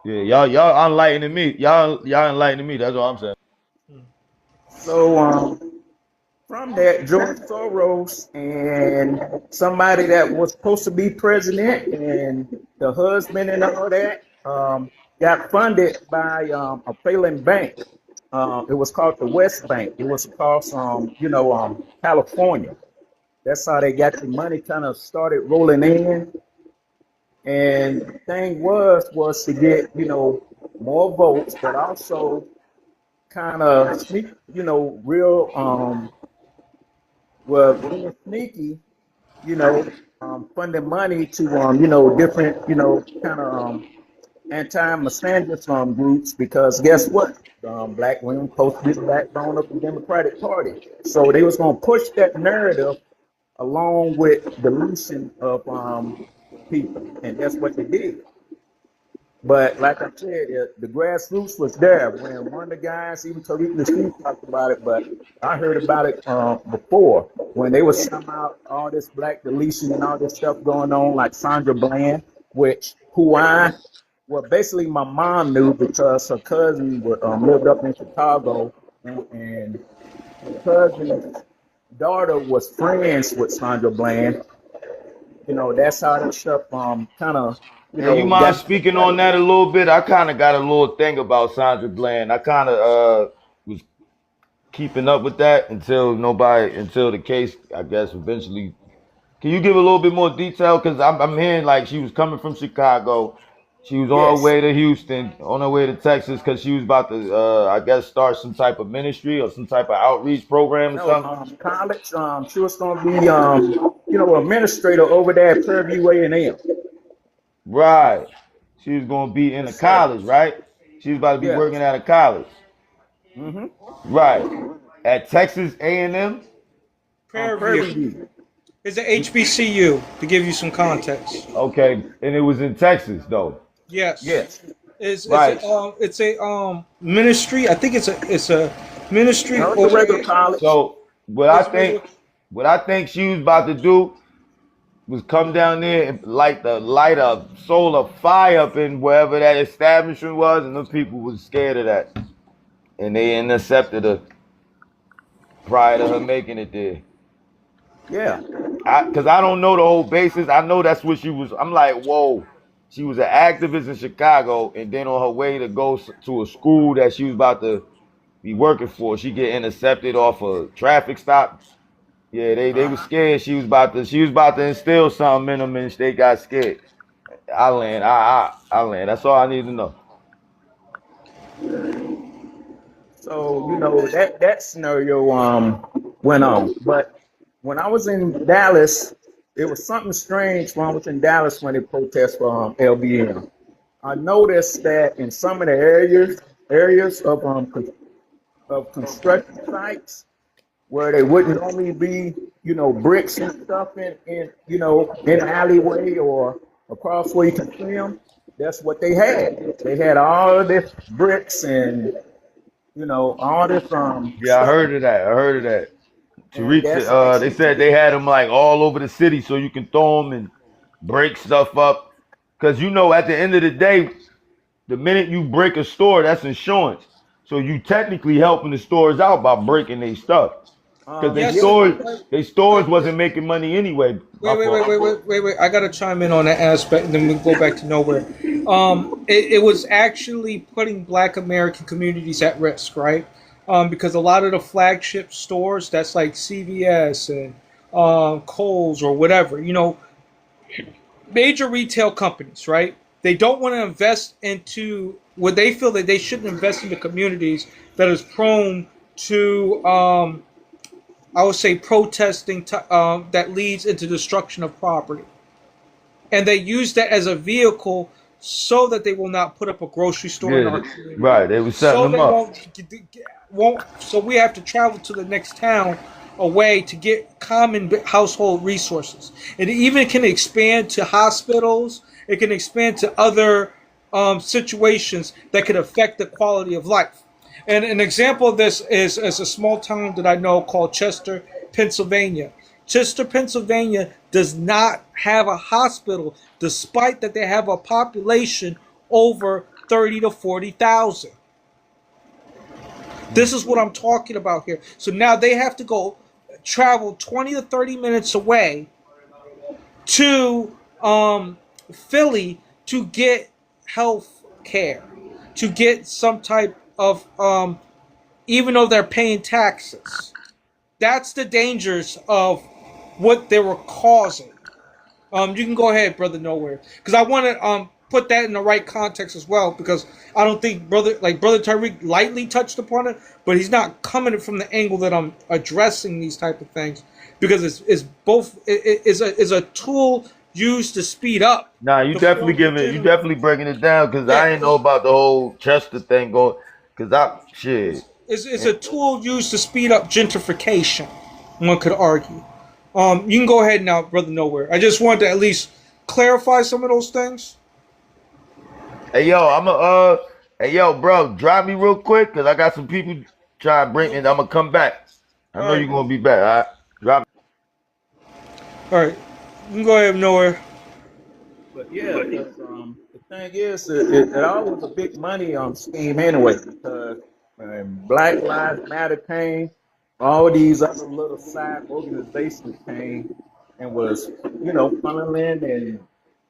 Yeah, y'all enlightening me. Y'all enlightening me. That's all I'm saying. So from that, George Soros and somebody that was supposed to be president and the husband and all that got funded by a failing bank. It was called the West Bank. It was across California. That's how they got the money kind of started rolling in. And the thing was to get, more votes, but also kind of sneak, real, being sneaky, funding money to, different, kind of anti-misandrist groups because guess what? Black women supposed to be the backbone of the Democratic Party. So they was going to push that narrative along with deletion of people. And that's what they did. But like I said, the grassroots was there when one of the guys, even Tariq Nasheed talked about it, but I heard about it before when they was talking about all this black deletion and all this stuff going on, like Sandra Bland, well, basically my mom knew because her cousin lived up in Chicago, and her cousin's daughter was friends with Sandra Bland. You know, that's how that stuff kind of. You mind speaking on that a little bit? I kind of got a little thing about Sandra Bland. I kind of was keeping up with that until the case, I guess, eventually. Can you give a little bit more detail? Because I'm hearing like she was coming from Chicago. She was on her way to Houston, on her way to Texas, because she was about to, I guess, start some type of ministry or some type of outreach program or something. College. She was going to be, administrator over there at Prairie View A&M. Right. She was going to be in a college, right? She was about to be working at a college. Mm-hmm. Right. At Texas A&M? Prairie View. It's an HBCU, to give you some context. Okay. And it was in Texas, though. Yes. It's a ministry. I think it's a ministry. No, it's a regular college. So what I think she was about to do was come down there and light a solar fire up in wherever that establishment was, and those people was scared of that, and they intercepted her prior to her making it there. Yeah, because I don't know the whole basis. I know that's what she was. I'm like, whoa, she was an activist in Chicago, and then on her way to go to a school that she was about to be working for, she get intercepted off a traffic stop. Yeah, they were scared. She was about to instill something in them, and they got scared. I land. That's all I need to know. So that scenario went on, but when I was in Dallas, it was something strange when I was in Dallas when they protest for LBM. I noticed that in some of the areas of construction sites, where they wouldn't normally be, bricks and stuff in an alleyway or across where you can see them. That's what they had. They had all of this bricks and, all this Yeah, I heard of that. To reach they said they had them like all over the city, so you can throw them and break stuff up. Because at the end of the day, the minute you break a store, that's insurance. So you technically helping the stores out by breaking their stuff. Because their stores wasn't making money anyway. Wait. I gotta chime in on that aspect, and then we go back to nowhere. It was actually putting Black American communities at risk, right? Because a lot of the flagship stores, that's like CVS and Kohl's or whatever, major retail companies, right? They don't want to invest into what they feel that they shouldn't invest into communities that is prone to I would say protesting that leads into destruction of property. And they use that as a vehicle so that they will not put up a grocery store in our community. Right, they were setting them up. So we have to travel to the next town away to get common household resources. It even can expand to hospitals. It can expand to other situations that could affect the quality of life. And an example of this is a small town that I know called Chester, Pennsylvania. Chester, Pennsylvania does not have a hospital, despite that they have a population over 30 to 40,000. This is what I'm talking about here. So now they have to travel 20 to 30 minutes away to Philly to get health care, to get some type of, even though they're paying taxes. That's the dangers of what they were causing. You can go ahead, Brother Nowhere, because I want to put that in the right context as well, because I don't think Brother Tariq lightly touched upon it, but he's not coming from the angle that I'm addressing these type of things, because it's both is a tool used to speed up. Nah, you the definitely former giving, you gener- definitely breaking it down because Yeah, I ain't know about the whole Chester thing going. Cause shit. it's a tool used to speed up gentrification. One could argue. You can go ahead now, brother. Nowhere. I just wanted to at least clarify some of those things. Hey yo, hey yo, bro, drive me real quick because I got some people trying to bring me. I'm gonna come back. I All know right, you're gonna be back. All right, drop. all right. You can go ahead, Nowhere. But yeah, 'cause, the thing is, it all was a big money scheme anyway. Because when Black Lives Matter came, all these other little side organizations came and was, funneling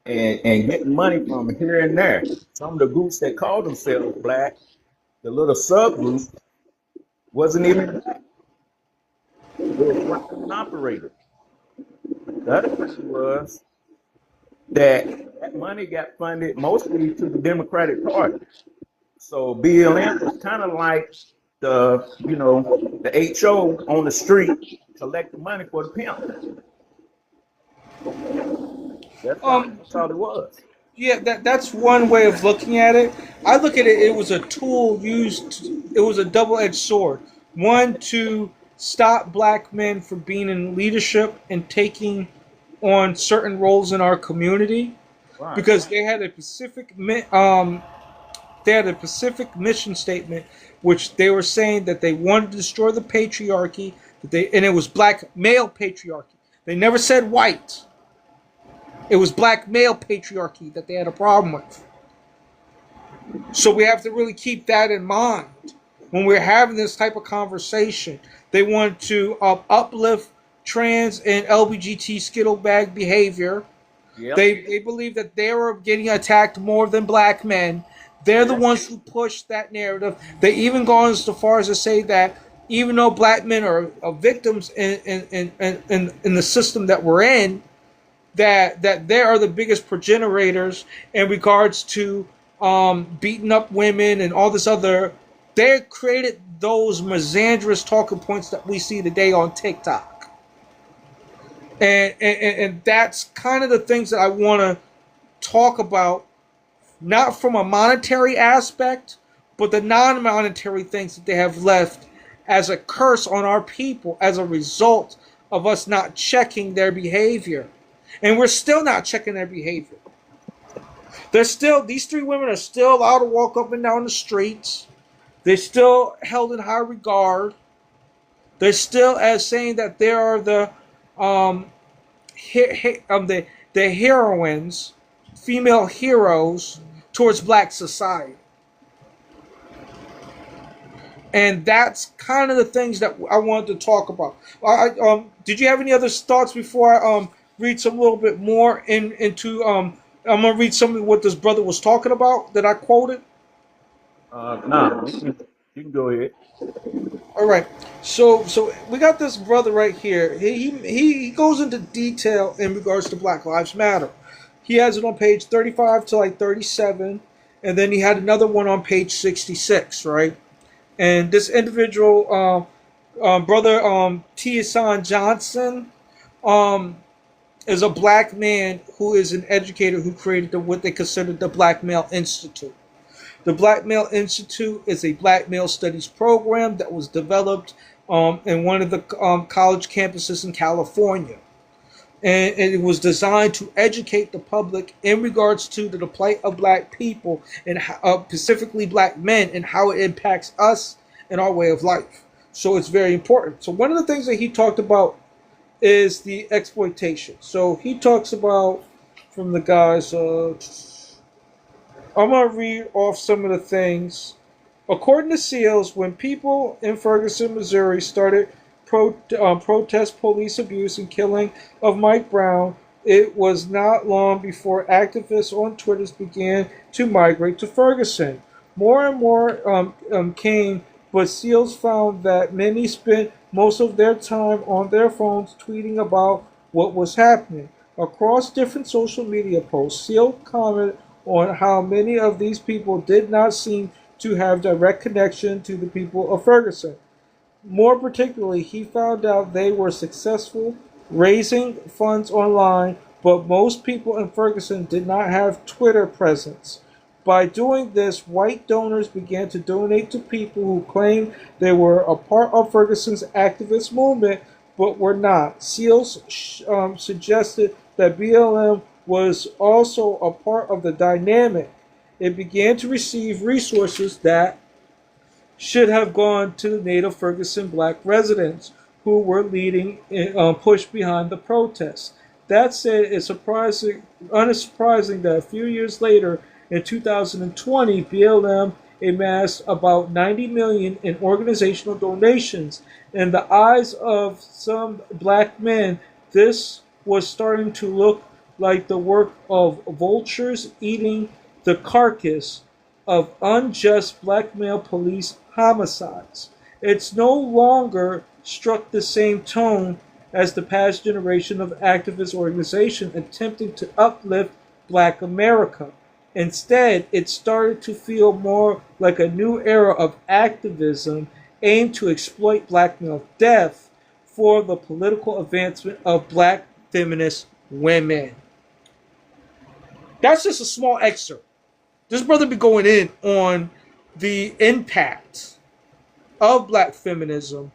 and getting money from here and there. Some of the groups that called themselves black, the little subgroup, wasn't even black. They were private operated. The other thing was that money got funded mostly to the Democratic Party. So BLM was kind of like the HO on the street collecting money for the pimp. That's all it was. Yeah, that's one way of looking at it. I look at it. It was a tool used. It was a double-edged sword. One to stop black men from being in leadership and taking on certain roles in our community, Right. because they had a specific mission statement, which they were saying that they wanted to destroy the patriarchy. And it was black male patriarchy. They never said white. It was black male patriarchy that they had a problem with. So we have to really keep that in mind when we're having this type of conversation. They want to uplift trans and LBGT skittlebag behavior. Yep. They believe that they were getting attacked more than black men. They're the ones who push that narrative. They even gone so far as to say that even though black men are victims in the system that we're in, that they are the biggest progenitors in regards to beating up women and all this other. They created those misandrous talking points that we see today on TikTok. And that's kind of the things that I want to talk about, not from a monetary aspect, but the non-monetary things that they have left as a curse on our people as a result of us not checking their behavior. And we're still not checking their behavior. These three women are still allowed to walk up and down the streets. They're still held in high regard. They're still as saying that they are the heroines, female heroes towards black society. And that's kind of the things that I wanted to talk about. Did you have any other thoughts before I read some little bit more into I'm gonna read some of what this brother was talking about that I quoted? No, you can go ahead. All right, so we got this brother right here. He goes into detail in regards to Black Lives Matter. He has it on page 35 to like 37, and then he had another one on page 66, right? And this individual, brother Tiasan Johnson, is a black man who is an educator who created what they consider the Black Male Institute. The Black Male Institute is a black male studies program that was developed in one of the college campuses in California. And it was designed to educate the public in regards to the plight of black people, and specifically black men, and how it impacts us and our way of life. So it's very important. So one of the things that he talked about is the exploitation. So he talks about, from the guys, I'm going to read off some of the things. According to SEALs, when people in Ferguson, Missouri started protest police abuse and killing of Mike Brown, it was not long before activists on Twitter began to migrate to Ferguson. More and more came, but SEALs found that many spent most of their time on their phones tweeting about what was happening. Across different social media posts, SEAL commented on how many of these people did not seem to have direct connection to the people of Ferguson. More particularly, he found out they were successful raising funds online but most people in Ferguson did not have Twitter presence. By doing this, white donors began to donate to people who claimed they were a part of Ferguson's activist movement but were not. Seals suggested that BLM was also a part of the dynamic. It began to receive resources that should have gone to the native Ferguson black residents who were leading push behind the protests. That said, it's unsurprising that a few years later, in 2020, BLM amassed about $90 million in organizational donations. In the eyes of some black men, this was starting to look like the work of vultures eating the carcass of unjust black male police homicides. It's no longer struck the same tone as the past generation of activist organizations attempting to uplift black America. Instead, it started to feel more like a new era of activism aimed to exploit black male death for the political advancement of black feminist women. That's just a small excerpt. This brother be going in on the impact of black feminism,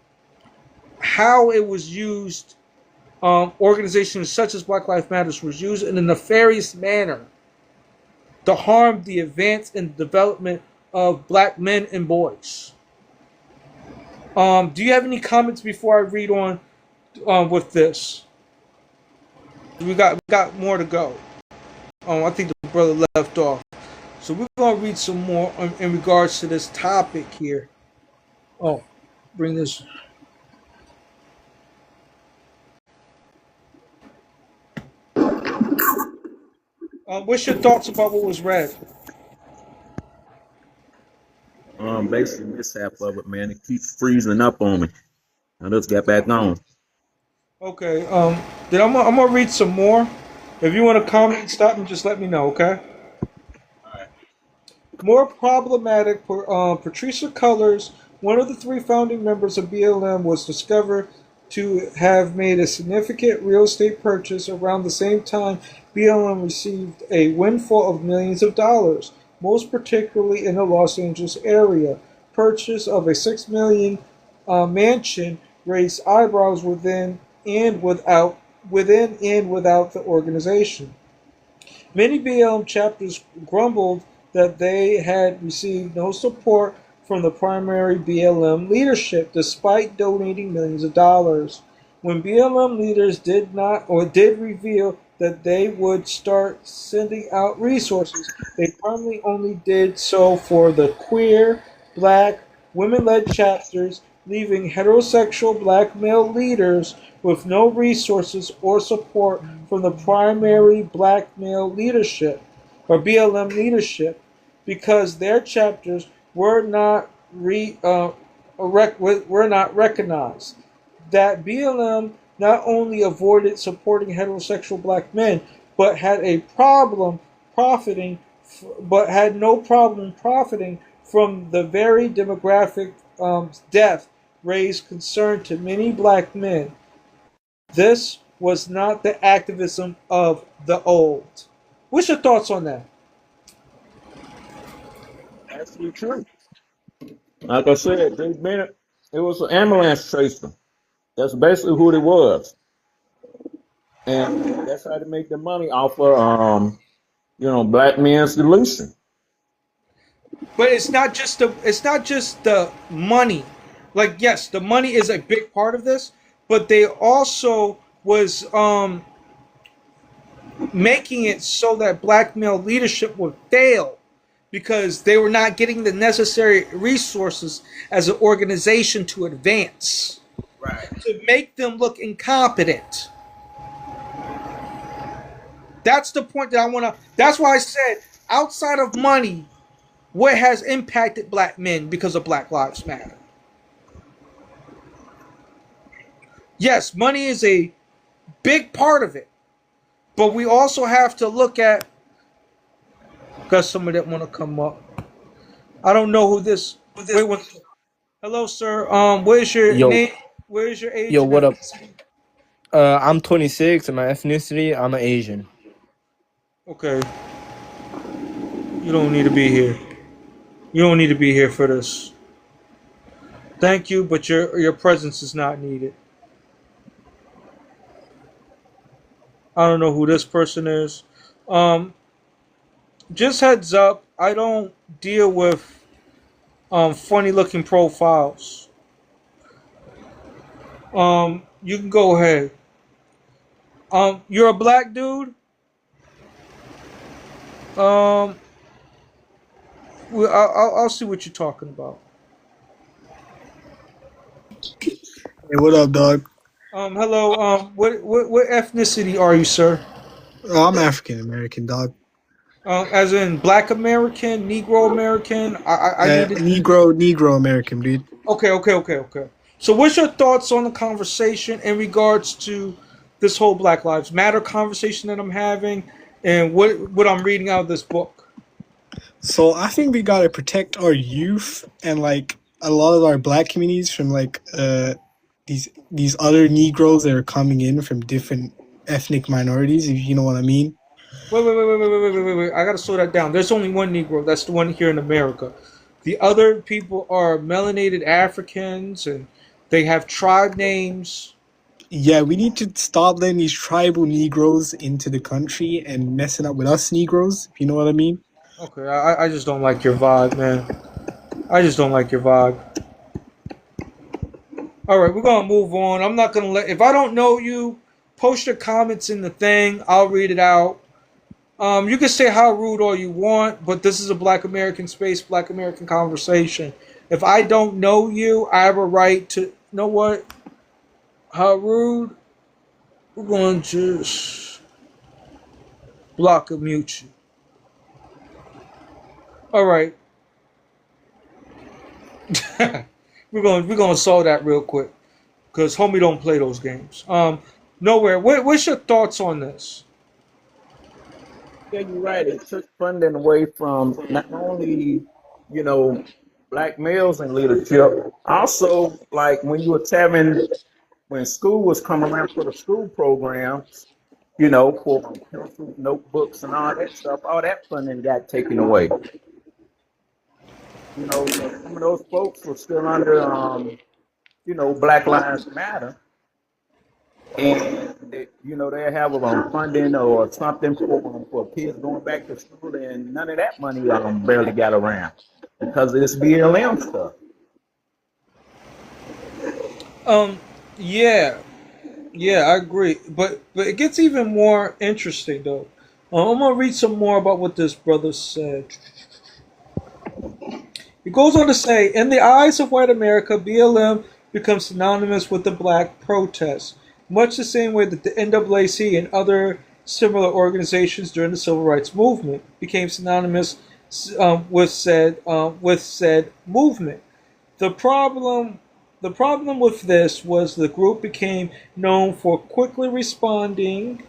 how it was used, organizations such as Black Lives Matter was used in a nefarious manner to harm the advance and development of black men and boys. Do you have any comments before I read on with this? We got more to go. I think the brother left off. So we're going to read some more in regards to this topic here. Oh, bring this. What's your thoughts about what was read? Basically mishap of it, man. It keeps freezing up on me. I just got back on. Okay. Then I'm gonna read some more. If you want to comment and stop me, just let me know, okay? Alright. More problematic, Patricia Cullors, one of the 3 founding members of BLM, was discovered to have made a significant real estate purchase around the same time BLM received a windfall of millions of dollars, most particularly in the Los Angeles area. Purchase of a $6 million mansion raised eyebrows within and without the organization. Many BLM chapters grumbled that they had received no support from the primary BLM leadership despite donating millions of dollars. When BLM leaders did reveal that they would start sending out resources, they primarily only did so for the queer, black, women-led chapters, leaving heterosexual black male leaders with no resources or support from the primary black male leadership, or BLM leadership, because their chapters were not recognized. That BLM not only avoided supporting heterosexual black men, but had no problem profiting from the very demographic death raised concern to many black men. This was not the activism of the old. What's your thoughts on that? Absolutely true. Like I said, it was an ambulance chaser. That's basically who it was. And that's how they make their money off of black men's solution. But it's not just the money. Like, yes, the money is a big part of this, but they also was making it so that black male leadership would fail because they were not getting the necessary resources as an organization to advance. Right. To make them look incompetent. That's the point that I want to. That's why I said, outside of money, what has impacted black men because of Black Lives Matter? Yes, money is a big part of it, but we also have to look at. Because somebody that want to come up. I don't know who this. Hello, sir. Where's your name? Where's your age? Yo, what up? I'm 26 and my ethnicity, I'm an Asian. Okay, you don't need to be here. You don't need to be here for this. Thank you, but your presence is not needed. I don't know who this person is. Um, just heads up, I don't deal with funny looking profiles. You can go ahead. You're a black dude. Um, I'll see what you're talking about. Hey, what up, dog? Hello. What ethnicity are you, sir? Oh, I'm African American, dog. As in Black American, Negro American. I need to. Negro American, dude. Okay. So, what's your thoughts on the conversation in regards to this whole Black Lives Matter conversation that I'm having, and what I'm reading out of this book? So I think we gotta protect our youth and like a lot of our black communities from like these other Negroes that are coming in from different ethnic minorities, if you know what I mean. Wait. I gotta slow that down. There's only one Negro. That's the one here in America. The other people are melanated Africans, and they have tribe names. Yeah, we need to stop letting these tribal Negroes into the country and messing up with us Negroes, if you know what I mean. Okay, I just don't like your vibe, man. I just don't like your vibe. All right, we're gonna move on. I'm not gonna let. If I don't know you, post your comments in the thing. I'll read it out. You can say how rude all you want, but this is a Black American space, Black American conversation. If I don't know you, I have a right to. You know what? How rude? We're going to just block and mute you. All right. we're gonna solve that real quick, because homie don't play those games. Nowhere. What's your thoughts on this? Yeah, you're right. It took funding away from not only, you know, black males in leadership, also like when you were having when school was coming around for the school programs, you know, for pencils, notebooks, and all that stuff, all that funding got taken away. You know, some of those folks were still under, you know, Black Lives Matter, and they, you know, they have funding or something for kids going back to school, and none of that money barely got around because of this BLM stuff. Yeah, I agree. But it gets even more interesting though. I'm gonna read some more about what this brother said. He goes on to say, in the eyes of white America, BLM becomes synonymous with the black protest, much the same way that the NAACP and other similar organizations during the civil rights movement became synonymous with said movement. The problem with this was the group became known for quickly responding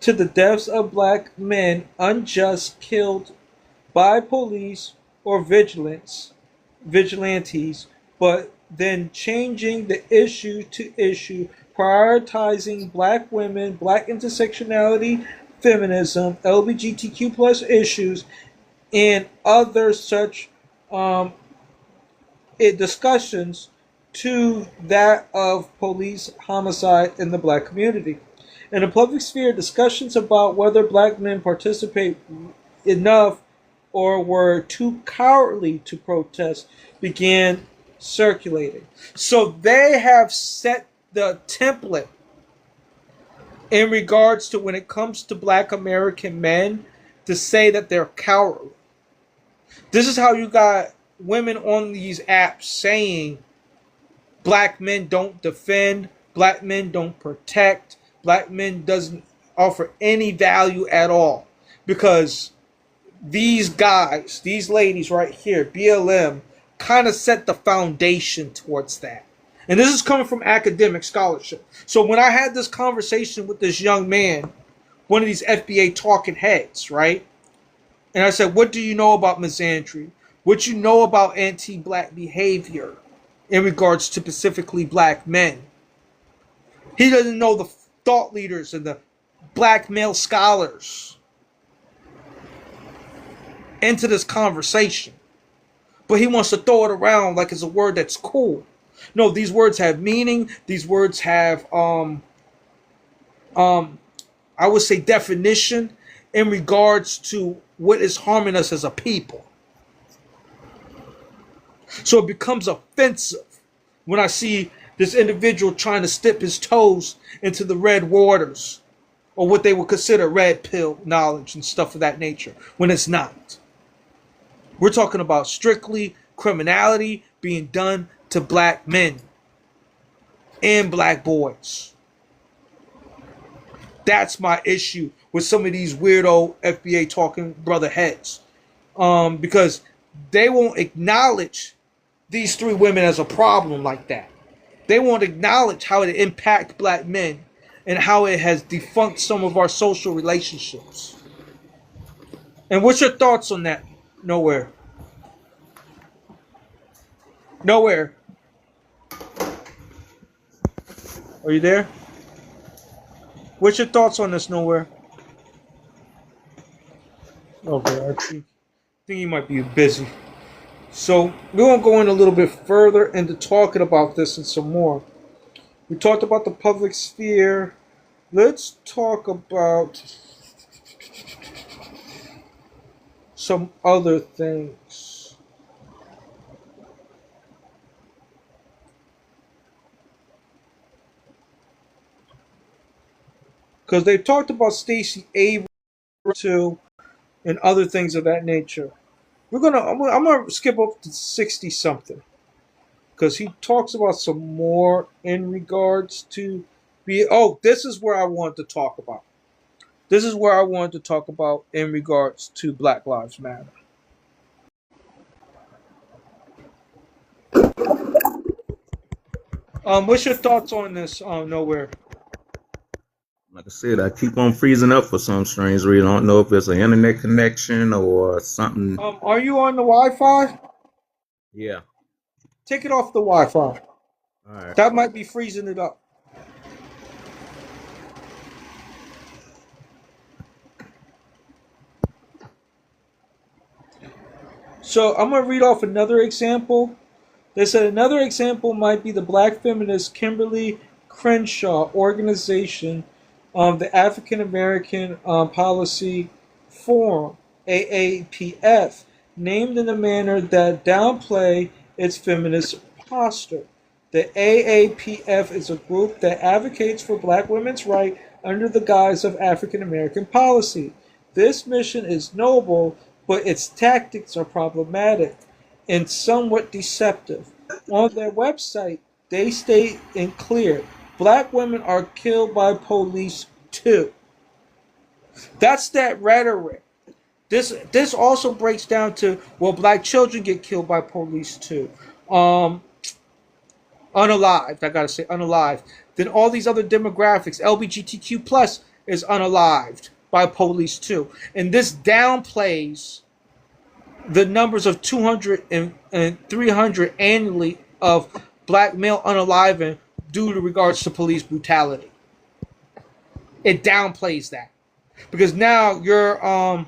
to the deaths of black men unjust killed by police or vigilantes, but then changing the issue to issue, prioritizing black women, black intersectionality, feminism, LGBTQ plus issues, and other such discussions to that of police homicide in the black community. In the public sphere, discussions about whether black men participate enough or were too cowardly to protest began circulating. So they have set the template in regards to when it comes to black American men to say that they're cowardly. This is how you got women on these apps saying black men don't defend, black men don't protect, black men doesn't offer any value at all, because these guys, these ladies right here, BLM, kind of set the foundation towards that. And this is coming from academic scholarship. So when I had this conversation with this young man, one of these FBA talking heads, right? And I said, what do you know about misandry? What you know about anti-black behavior in regards to specifically black men? He doesn't know thought leaders and the black male scholars into this conversation. But he wants to throw it around like it's a word that's cool. No, these words have meaning. These words have I would say definition in regards to what is harming us as a people. So it becomes offensive when I see this individual trying to dip his toes into the red waters, or what they would consider red pill knowledge and stuff of that nature, when it's not. We're talking about strictly criminality being done to black men and black boys. That's my issue with some of these weirdo FBA talking brother heads. Because they won't acknowledge these three women as a problem like that. They won't acknowledge how it impacts black men and how it has defunct some of our social relationships. And what's your thoughts on that? Nowhere. Nowhere. Are you there? What's your thoughts on this, Nowhere? Okay, I think he might be busy. So we're going to go in a little bit further into talking about this and some more. We talked about the public sphere. Let's talk about some other things. Because they talked about Stacey Abrams too and other things of that nature. I'm gonna skip up to 60 something because he talks about some more in regards to this is where I wanted to talk about. This is where I wanted to talk about in regards to Black Lives Matter. What's your thoughts on this? Nowhere. Like I said, I keep on freezing up for some strange reason. I don't know if it's an internet connection or something. Are you on the Wi-Fi? Yeah. Take it off the Wi-Fi. All right. That might be freezing it up. So I'm going to read off another example. They said another example might be the Black feminist Kimberly Crenshaw organization of the African American Policy Forum, AAPF, named in a manner that downplay its feminist posture. The AAPF is a group that advocates for black women's rights under the guise of African American policy. This mission is noble, but its tactics are problematic and somewhat deceptive. On their website, they state in clear, black women are killed by police too. That's that rhetoric. This also breaks down to, well, black children get killed by police too. Unalived, I gotta say unalived. Then all these other demographics, LGBTQ plus is unalived by police too. And this downplays the numbers of 200 and 300 annually of black male unaliving due to regards to police brutality. It downplays that. Because now you're,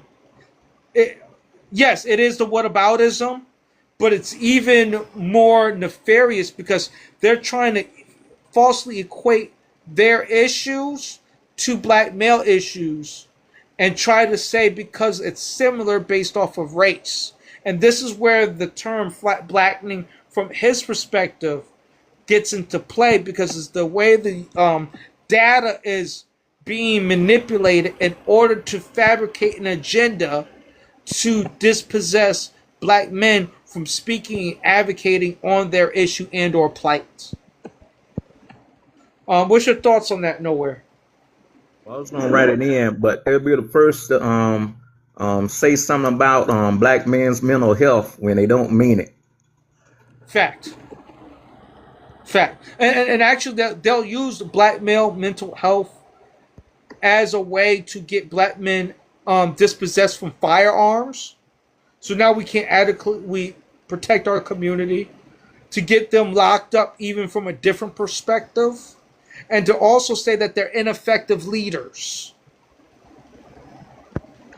yes, it is the whataboutism, but it's even more nefarious because they're trying to falsely equate their issues to black male issues and try to say because it's similar based off of race. And this is where the term flat blackening from his perspective gets into play because it's the way the data is being manipulated in order to fabricate an agenda to dispossess black men from speaking and advocating on their issue and or plight. What's your thoughts on that, Nowhere? Well, I was gonna write it in, but they'll be the first to say something about black men's mental health when they don't mean it. Fact. And actually, they'll use the black male mental health as a way to get black men dispossessed from firearms. So now we can't adequately protect our community, to get them locked up even from a different perspective. and to also say that they're ineffective leaders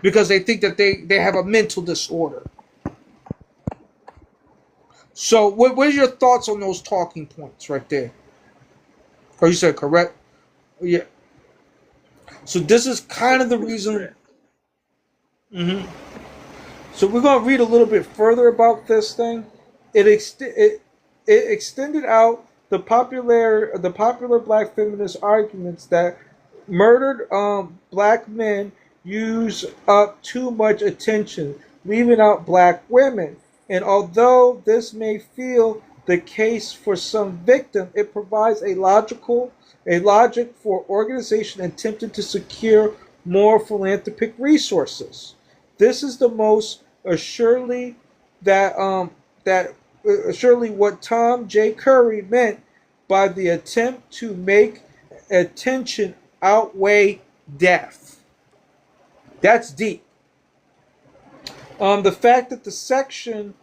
because they think that they have a mental disorder. So what are your thoughts on those talking points right there? Oh, you said correct? Yeah. So this is kind of the reason. So we're going to read a little bit further about this thing. It extended out the popular black feminist arguments that murdered black men use up too much attention, leaving out black women. And although this may feel the case for some victim, it provides a logic for organization attempting to secure more philanthropic resources. This is the most assuredly assuredly what Tom J. Curry meant by the attempt to make attention outweigh death. That's deep. The fact that the section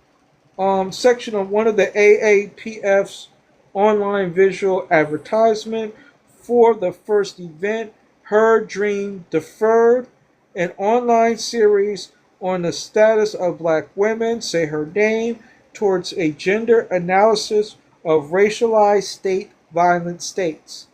of one of the AAPF's online visual advertisement for the first event, Her Dream Deferred, an online series on the status of black women, say her name, towards a gender analysis of racialized state violent states.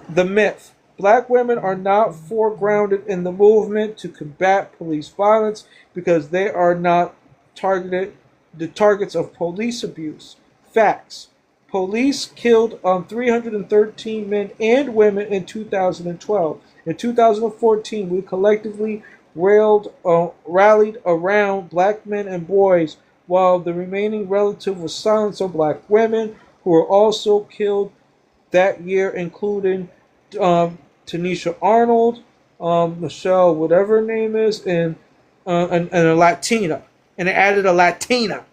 The myth. Black women are not foregrounded in the movement to combat police violence because they are not the targets of police abuse. Facts. Police killed 313 men and women in 2012. In 2014, we collectively rallied around black men and boys, while the remaining relative was silence on black women who were also killed that year, including Tanisha Arnold, Michelle, whatever her name is, and a Latina. And it added a Latina.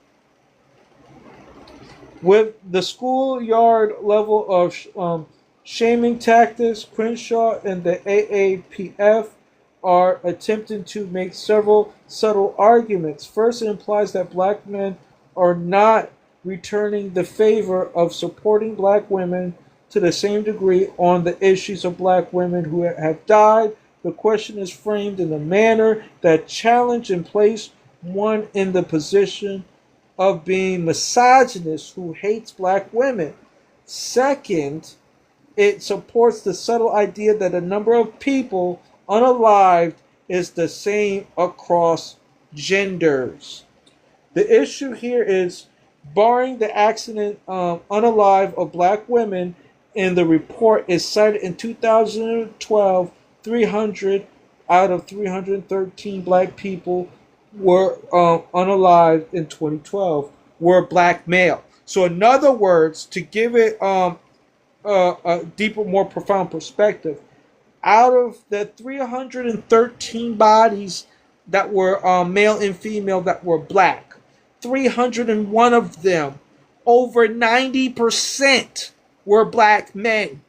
With the schoolyard level of shaming tactics, Crenshaw and the AAPF are attempting to make several subtle arguments. First, it implies that black men are not returning the favor of supporting black women to the same degree on the issues of black women who have died. The question is framed in a manner that challenge and place one in the position of being misogynist who hates black women. Second, it supports the subtle idea that a number of people unalived is the same across genders. The issue here is, barring the accident unalive of black women in the report is cited in 2012, 300 out of 313 black people were unalive in 2012 were black male. So in other words, to give it a deeper, more profound perspective, out of the 313 bodies that were male and female that were black, 301 of them, over 90%, were black men.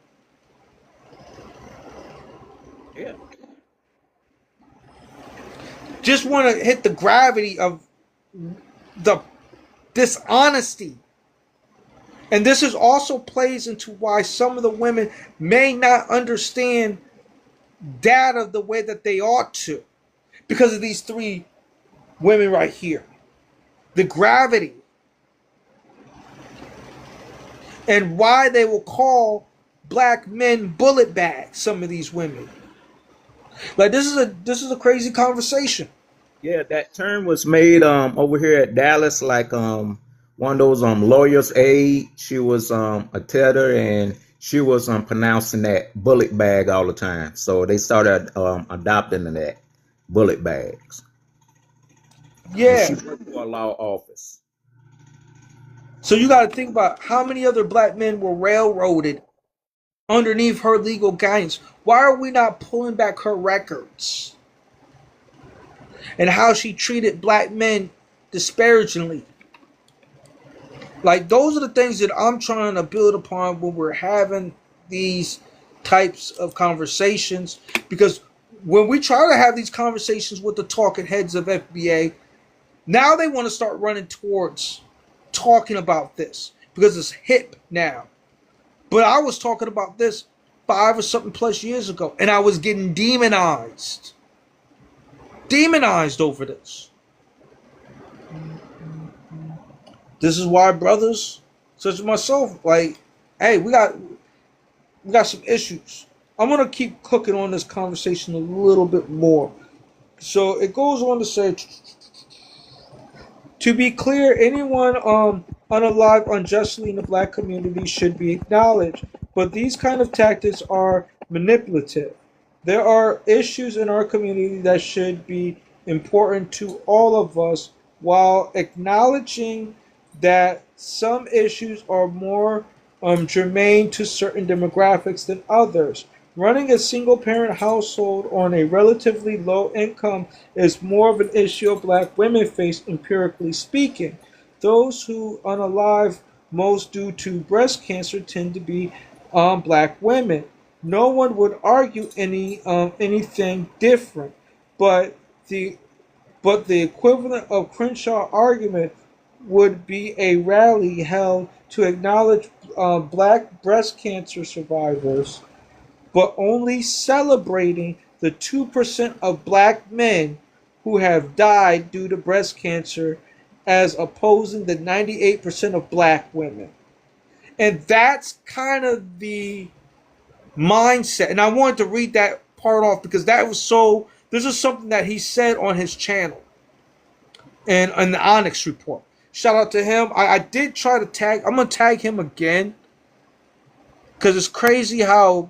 Yeah. Just want to hit the gravity of the dishonesty. And this is also plays into why some of the women may not understand data the way that they ought to, because of these three women right here. The gravity. And why they will call black men bullet bags, some of these women. Like this is a crazy conversation. Yeah, that term was made over here at Dallas, like one of those lawyers' aide. She was a teller, and she was pronouncing that bullet bag all the time. So they started adopting that bullet bags. Yeah. And she worked for a law office. So you got to think about how many other black men were railroaded underneath her legal guidance. Why are we not pulling back her records? And how she treated black men disparagingly. Like, those are the things that I'm trying to build upon when we're having these types of conversations. Because when we try to have these conversations with the talking heads of FBA, now they want to start running towards talking about this because it's hip now. But I was talking about this 5 or something plus years ago, and I was getting demonized over this. This is why brothers such as myself, like, hey, we got some issues. I'm gonna keep cooking on this conversation a little bit more. So it goes on to say, to be clear, anyone unalived unjustly in the black community should be acknowledged, but these kind of tactics are manipulative. There are issues in our community that should be important to all of us, while acknowledging that some issues are more germane to certain demographics than others. Running a single-parent household on a relatively low income is more of an issue black women face, empirically speaking. Those who unalive most due to breast cancer tend to be black women. No one would argue anything different, but the equivalent of Crenshaw argument would be a rally held to acknowledge black breast cancer survivors, but only celebrating the 2% of black men who have died due to breast cancer, as opposing the 98% of black women. And that's kind of the mindset. And I wanted to read that part off because this is something that he said on his channel and on the Onyx Report. Shout out to him. I did try to tag. I'm going to tag him again because it's crazy how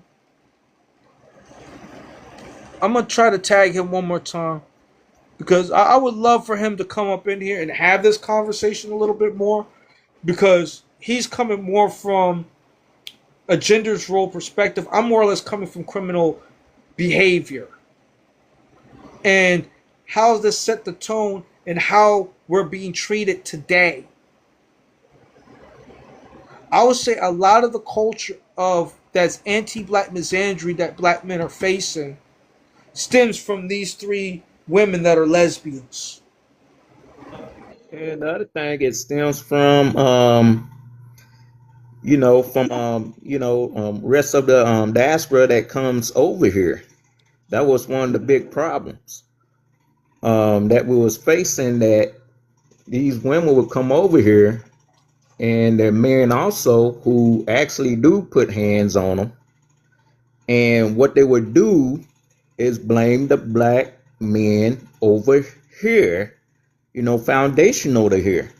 I'm going to try to tag him one more time because I would love for him to come up in here and have this conversation a little bit more, because he's coming more from a gender's role perspective. I'm more or less coming from criminal behavior and how this set the tone and how we're being treated today. I would say a lot of the culture of that's anti-black misandry that black men are facing stems from these 3 women that are lesbians. And the other thing, it stems from rest of the diaspora that comes over here. That was one of the big problems that we was facing, that these women would come over here and their men also who actually do put hands on them. And what they would do is blame the black men over here, foundational to here.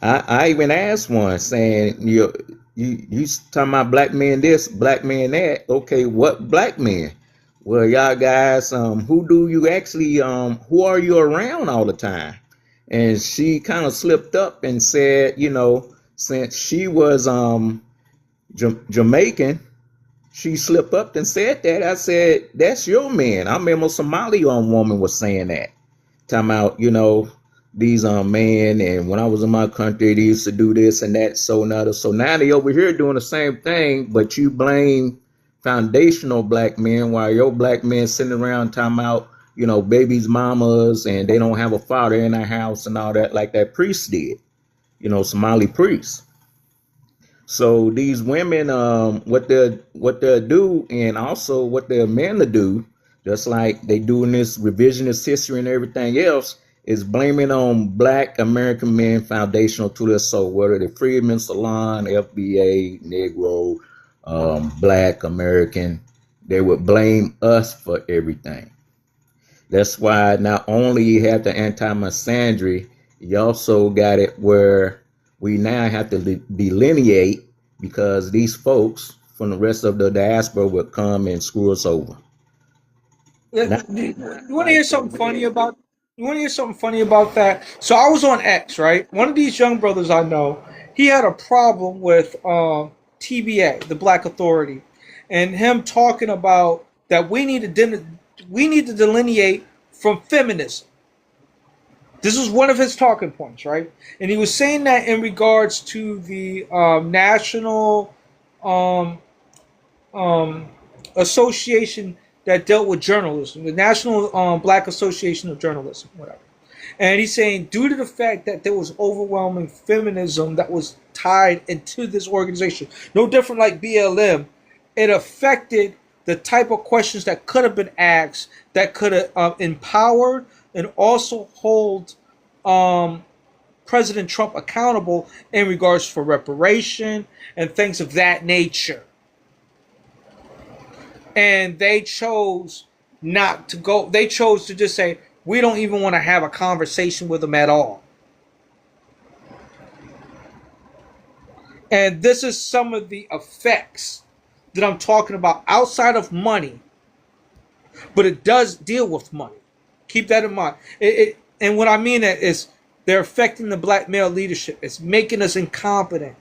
I even asked one saying, you talking about black men this, black men that. Okay, what black men? Well, y'all guys, who do you actually, who are you around all the time? And she kind of slipped up and said, since she was Jamaican, she slipped up and said that. I said, that's your man. I remember a Somali woman was saying that. Talking about, these men, and when I was in my country, they used to do this and that, so now they over here doing the same thing, but you blame foundational black men while your black men sitting around talking about, babies' mamas, and they don't have a father in their house and all that, like that priest did, Somali priest. So these women, what they'll do, and also what their men to do, just like they do in this revisionist history and everything else, is blaming on black American men foundational to their soul, whether they're Freedmen, Salon, FBA, Negro, black American. They would blame us for everything. That's why not only you have the anti-misandry, you also got it where we now have to delineate, because these folks from the rest of the diaspora will come and screw us over. You want to hear something funny about? You want to hear something funny about that? So I was on X, right? One of these young brothers I know, he had a problem with TBA, the Black Authority, and him talking about that we need to delineate from feminism. This was one of his talking points, right? And he was saying that in regards to the national association that dealt with journalism, the National Black Association of Journalism, whatever. And he's saying, due to the fact that there was overwhelming feminism that was tied into this organization, no different like BLM, it affected the type of questions that could have been asked, that could have empowered and also hold President Trump accountable in regards for reparation and things of that nature. And they chose not to go. They chose to just say, we don't even want to have a conversation with them at all. And this is some of the effects that I'm talking about outside of money, but it does deal with money. Keep that in mind. And what I mean that is they're affecting the black male leadership. It's making us incompetent.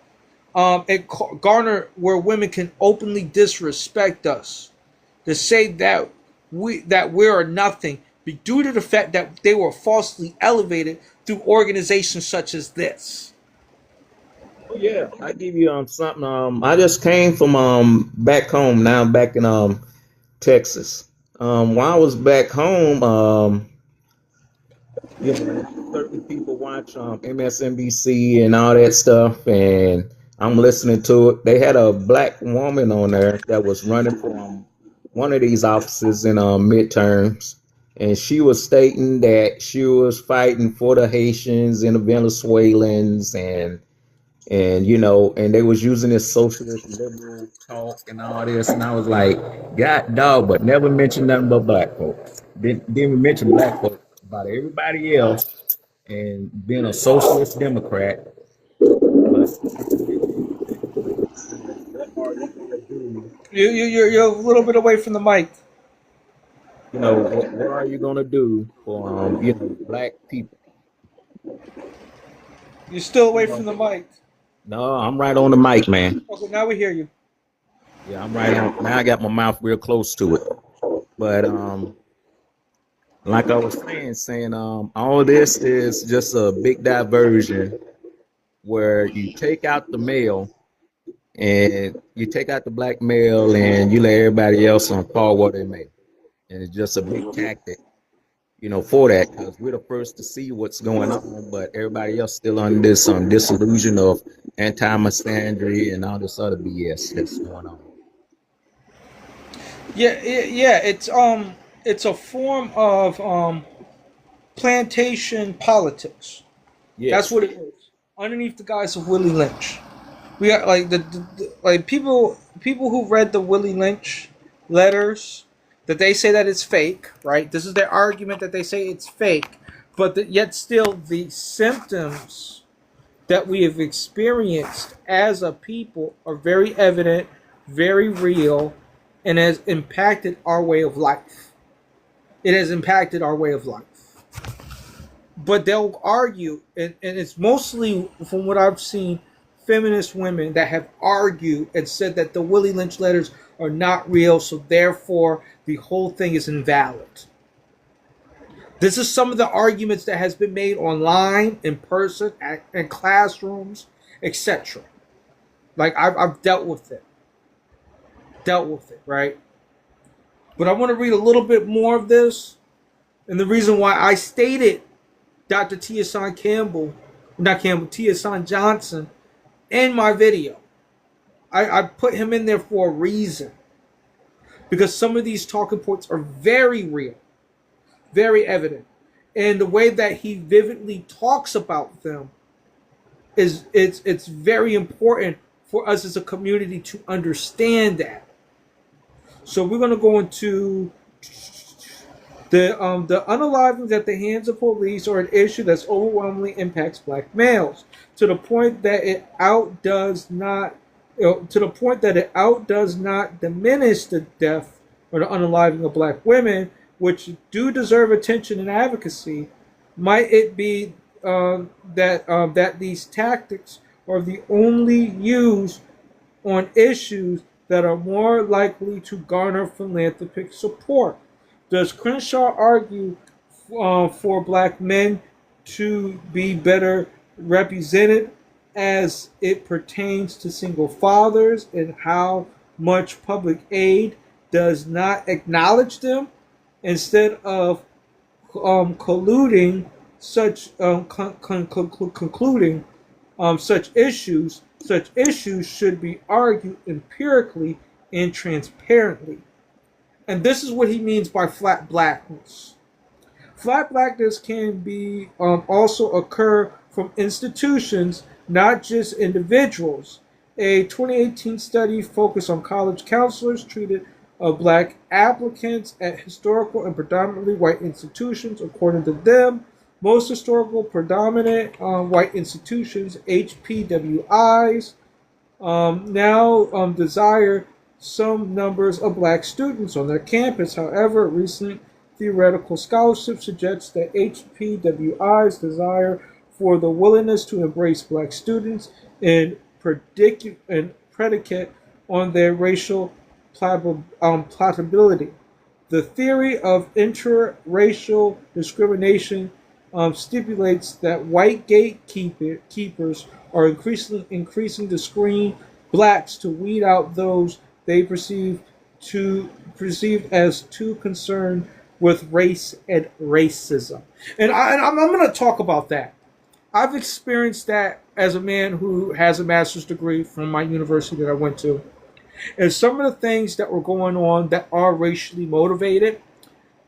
It garner where women can openly disrespect us, to say that we are nothing, due to the fact that they were falsely elevated through organizations such as this. Yeah, I give you something. I just came from back home. Now I'm back in Texas. While I was back home, certain people watch MSNBC and all that stuff, and I'm listening to it. They had a black woman on there that was running from one of these offices in midterms, and she was stating that she was fighting for the Haitians and the Venezuelans, and and they was using this socialist liberal talk and all this, and I was like, God dog, but never mentioned nothing but black folks. Didn't even mention black folks about everybody else, and being a socialist Democrat. But You're a little bit away from the mic. What are you gonna do for black people? You're still away from the mic. No, I'm right on the mic, man. Okay, now we hear you. Yeah, I'm right on. Now I got my mouth real close to it. But like I was saying, all this is just a big diversion where you take out the male and you take out the black male and you let everybody else on par what they make. And it's just a big tactic, for that, because we're the first to see what's going on, but everybody else still under this disillusion of anti-misandry and all this other BS that's going on. Yeah, it's a form of plantation politics. Yes. That's what it is. Underneath the guise of Willie Lynch, we got like people who read the Willie Lynch letters, that they say that it's fake, right? This is their argument, that they say it's fake, but yet still the symptoms that we have experienced as a people are very evident, very real, and has impacted our way of life. It has impacted our way of life. But they'll argue, and it's mostly, from what I've seen, feminist women that have argued and said that the Willie Lynch letters are not real, so therefore the whole thing is invalid. This is some of the arguments that has been made online, in person, in classrooms, etc. Like I've dealt with it. Right? But I want to read a little bit more of this, and the reason why I stated Dr. Tiasan Tiasan Johnson in my video. I put him in there for a reason, because some of these talking points are very real, very evident, and the way that he vividly talks about them it's very important for us as a community to understand that. So we're going to go into the unalivings at the hands of police are an issue that's overwhelmingly impacts black males to the point that it outdoes not diminish the death or the unaliving of black women, which do deserve attention and advocacy. Might it be that these tactics are the only used on issues that are more likely to garner philanthropic support? Does Crenshaw argue for black men to be better represented as it pertains to single fathers, and how much public aid does not acknowledge them instead of colluding concluding such issues should be argued empirically and transparently. And this is what he means by flat blackness. Flat blackness can be also occur from institutions, not just individuals. A 2018 study focused on college counselors treated black applicants at historical and predominantly white institutions. According to them, most historical predominant white institutions, HPWIs, now desire some numbers of black students on their campus. However, recent theoretical scholarship suggests that HPWI's desire for the willingness to embrace black students and predicate on their racial platability. The theory of interracial discrimination stipulates that white gatekeepers are increasing to screen blacks to weed out those they perceive as too concerned with race and racism. And I'm going to talk about that. I've experienced that as a man who has a master's degree from my university that I went to. And some of the things that were going on that are racially motivated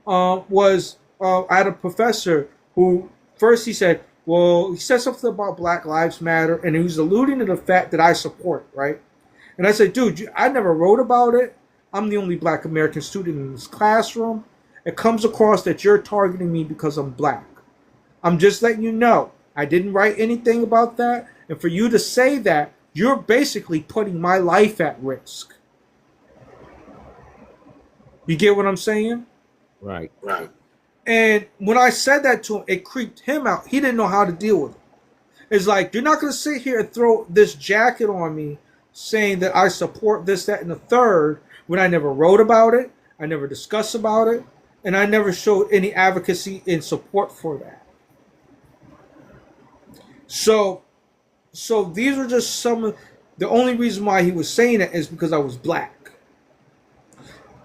was I had a professor who first he said something about Black Lives Matter, and he was alluding to the fact that I support, right? And I said, dude, I never wrote about it. I'm the only black American student in this classroom. It comes across that you're targeting me because I'm black. I'm just letting you know. I didn't write anything about that. And for you to say that, you're basically putting my life at risk. You get what I'm saying? Right. And when I said that to him, it creeped him out. He didn't know how to deal with it. It's like, you're not going to sit here and throw this jacket on me saying that I support this, that, and the third when I never wrote about it, I never discussed about it, and I never showed any advocacy in support for that. So these are just some of the only reason why he was saying it is because I was black.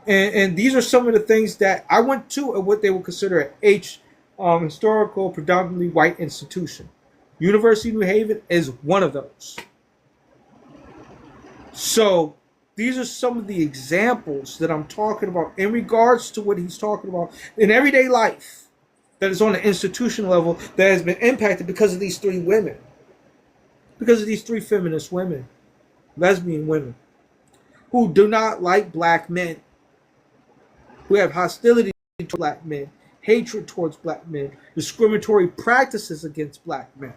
And these are some of the things that I went to at what they would consider a historical, predominantly white institution. University of New Haven is one of those. So these are some of the examples that I'm talking about in regards to what he's talking about in everyday life that is on an institutional level that has been impacted because of these three women. Because of these three feminist women, lesbian women, who do not like black men, who have hostility to black men, hatred towards black men, discriminatory practices against black men.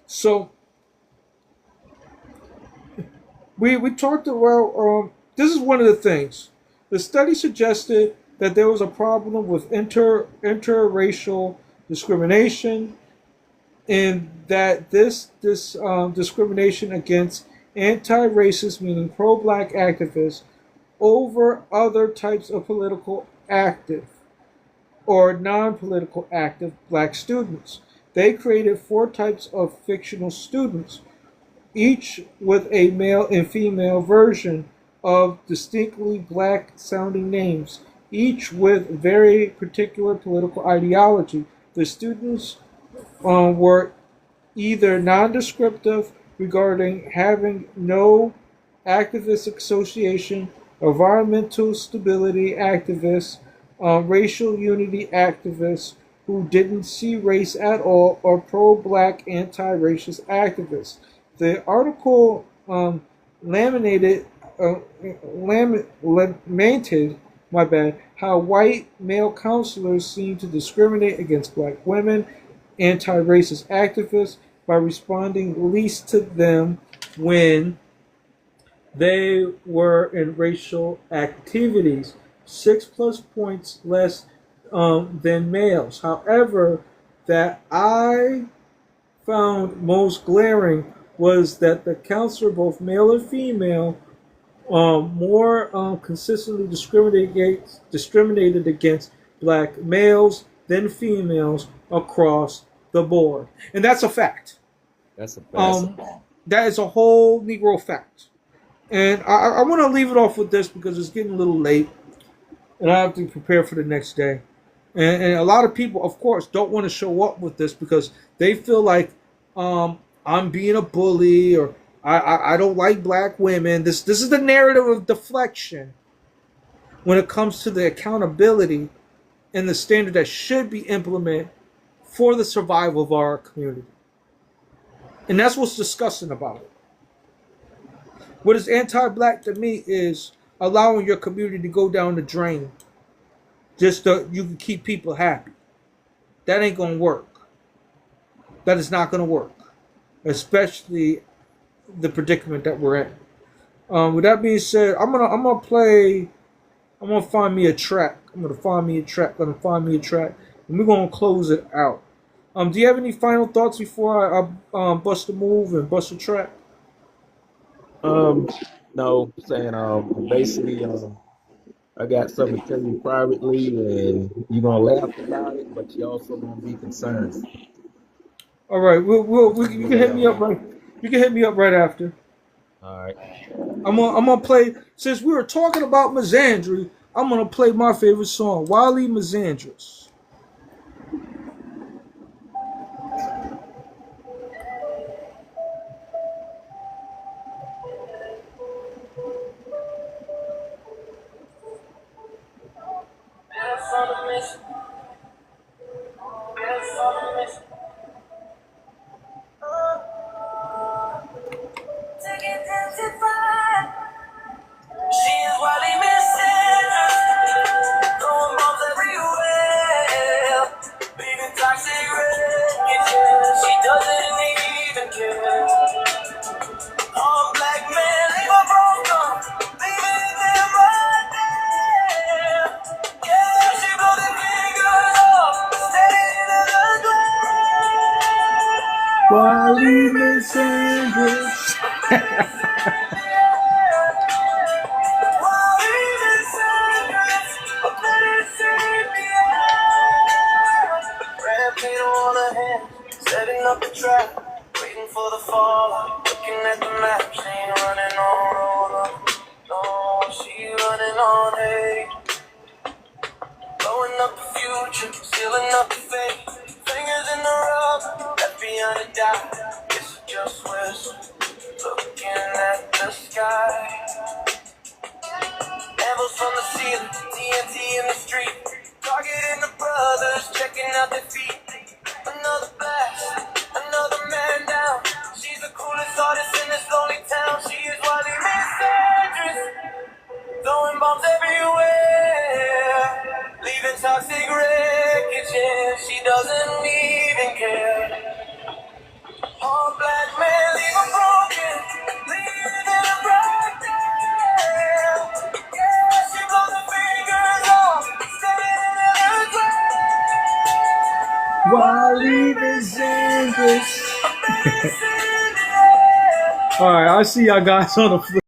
So we talked about, this is one of the things. The study suggested that there was a problem with interracial discrimination, and that this discrimination against anti-racist, meaning pro-black activists, over other types of political active or non-political active black students. They created 4 types of fictional students, each with a male and female version of distinctly black sounding names, each with very particular political ideology. The students were either non-descriptive regarding having no activist association, environmental stability activists, racial unity activists who didn't see race at all, or pro-black anti-racist activists. The article lamented how white male counselors seem to discriminate against black women, anti-racist activists, by responding least to them when they were in racial activities, 6+ points less than males. However, that I found most glaring was that the counselor, both male and female, more consistently discriminated against black males than females across the board. And that's a fact. That's a fact. That is a whole Negro fact. And I want to leave it off with this because it's getting a little late and I have to prepare for the next day. And a lot of people, of course, don't want to show up with this because they feel like I'm being a bully, or I don't like black women. This is the narrative of deflection when it comes to the accountability and the standard that should be implemented for the survival of our community. And that's what's disgusting about it. What is anti-black to me is allowing your community to go down the drain just so you can keep people happy. That ain't gonna work. That is not gonna work, especially the predicament that we're in. With that being said, I'm gonna find me a track. And we're gonna close it out. Do you have any final thoughts before I bust a move and bust a track? No, saying basically I got something to tell you privately, and you're gonna laugh about it, but you also gonna be concerned. All right, you can hit me up right. You can hit me up right after. All right. I'm gonna play. Since we were talking about misandry, I'm gonna play my favorite song, Wally Misandrous. She is Wally Misandrous, throwing bombs everywhere, leaving toxic wreckage. She doesn't even care. All black men leave her broken, leaving them right there. Yeah, she blow them fingers off, staying in the glass. Wally Misandrous. Setting up the trap, waiting for the fallout. Looking at the map, she ain't running on roller. No, she running on hate. Blowing up the future, sealing up the fate. Fingers in the rubber, left behind a doubt. It's just whistle, looking at the sky. Devils from the ceiling, TNT in the street. Targeting the brothers, checking out their feet. Another blast, another man down. She's the coolest artist in this lonely town. She is Wally Misandrous, throwing bombs everywhere, leaving toxic wreckage. Yeah, she doesn't even care. All black men leave them broken, leaving them right there. Yeah, she blows the fingers off, staying in her grave. Wally Misandrous. All right, I'll see y'all guys on the flip.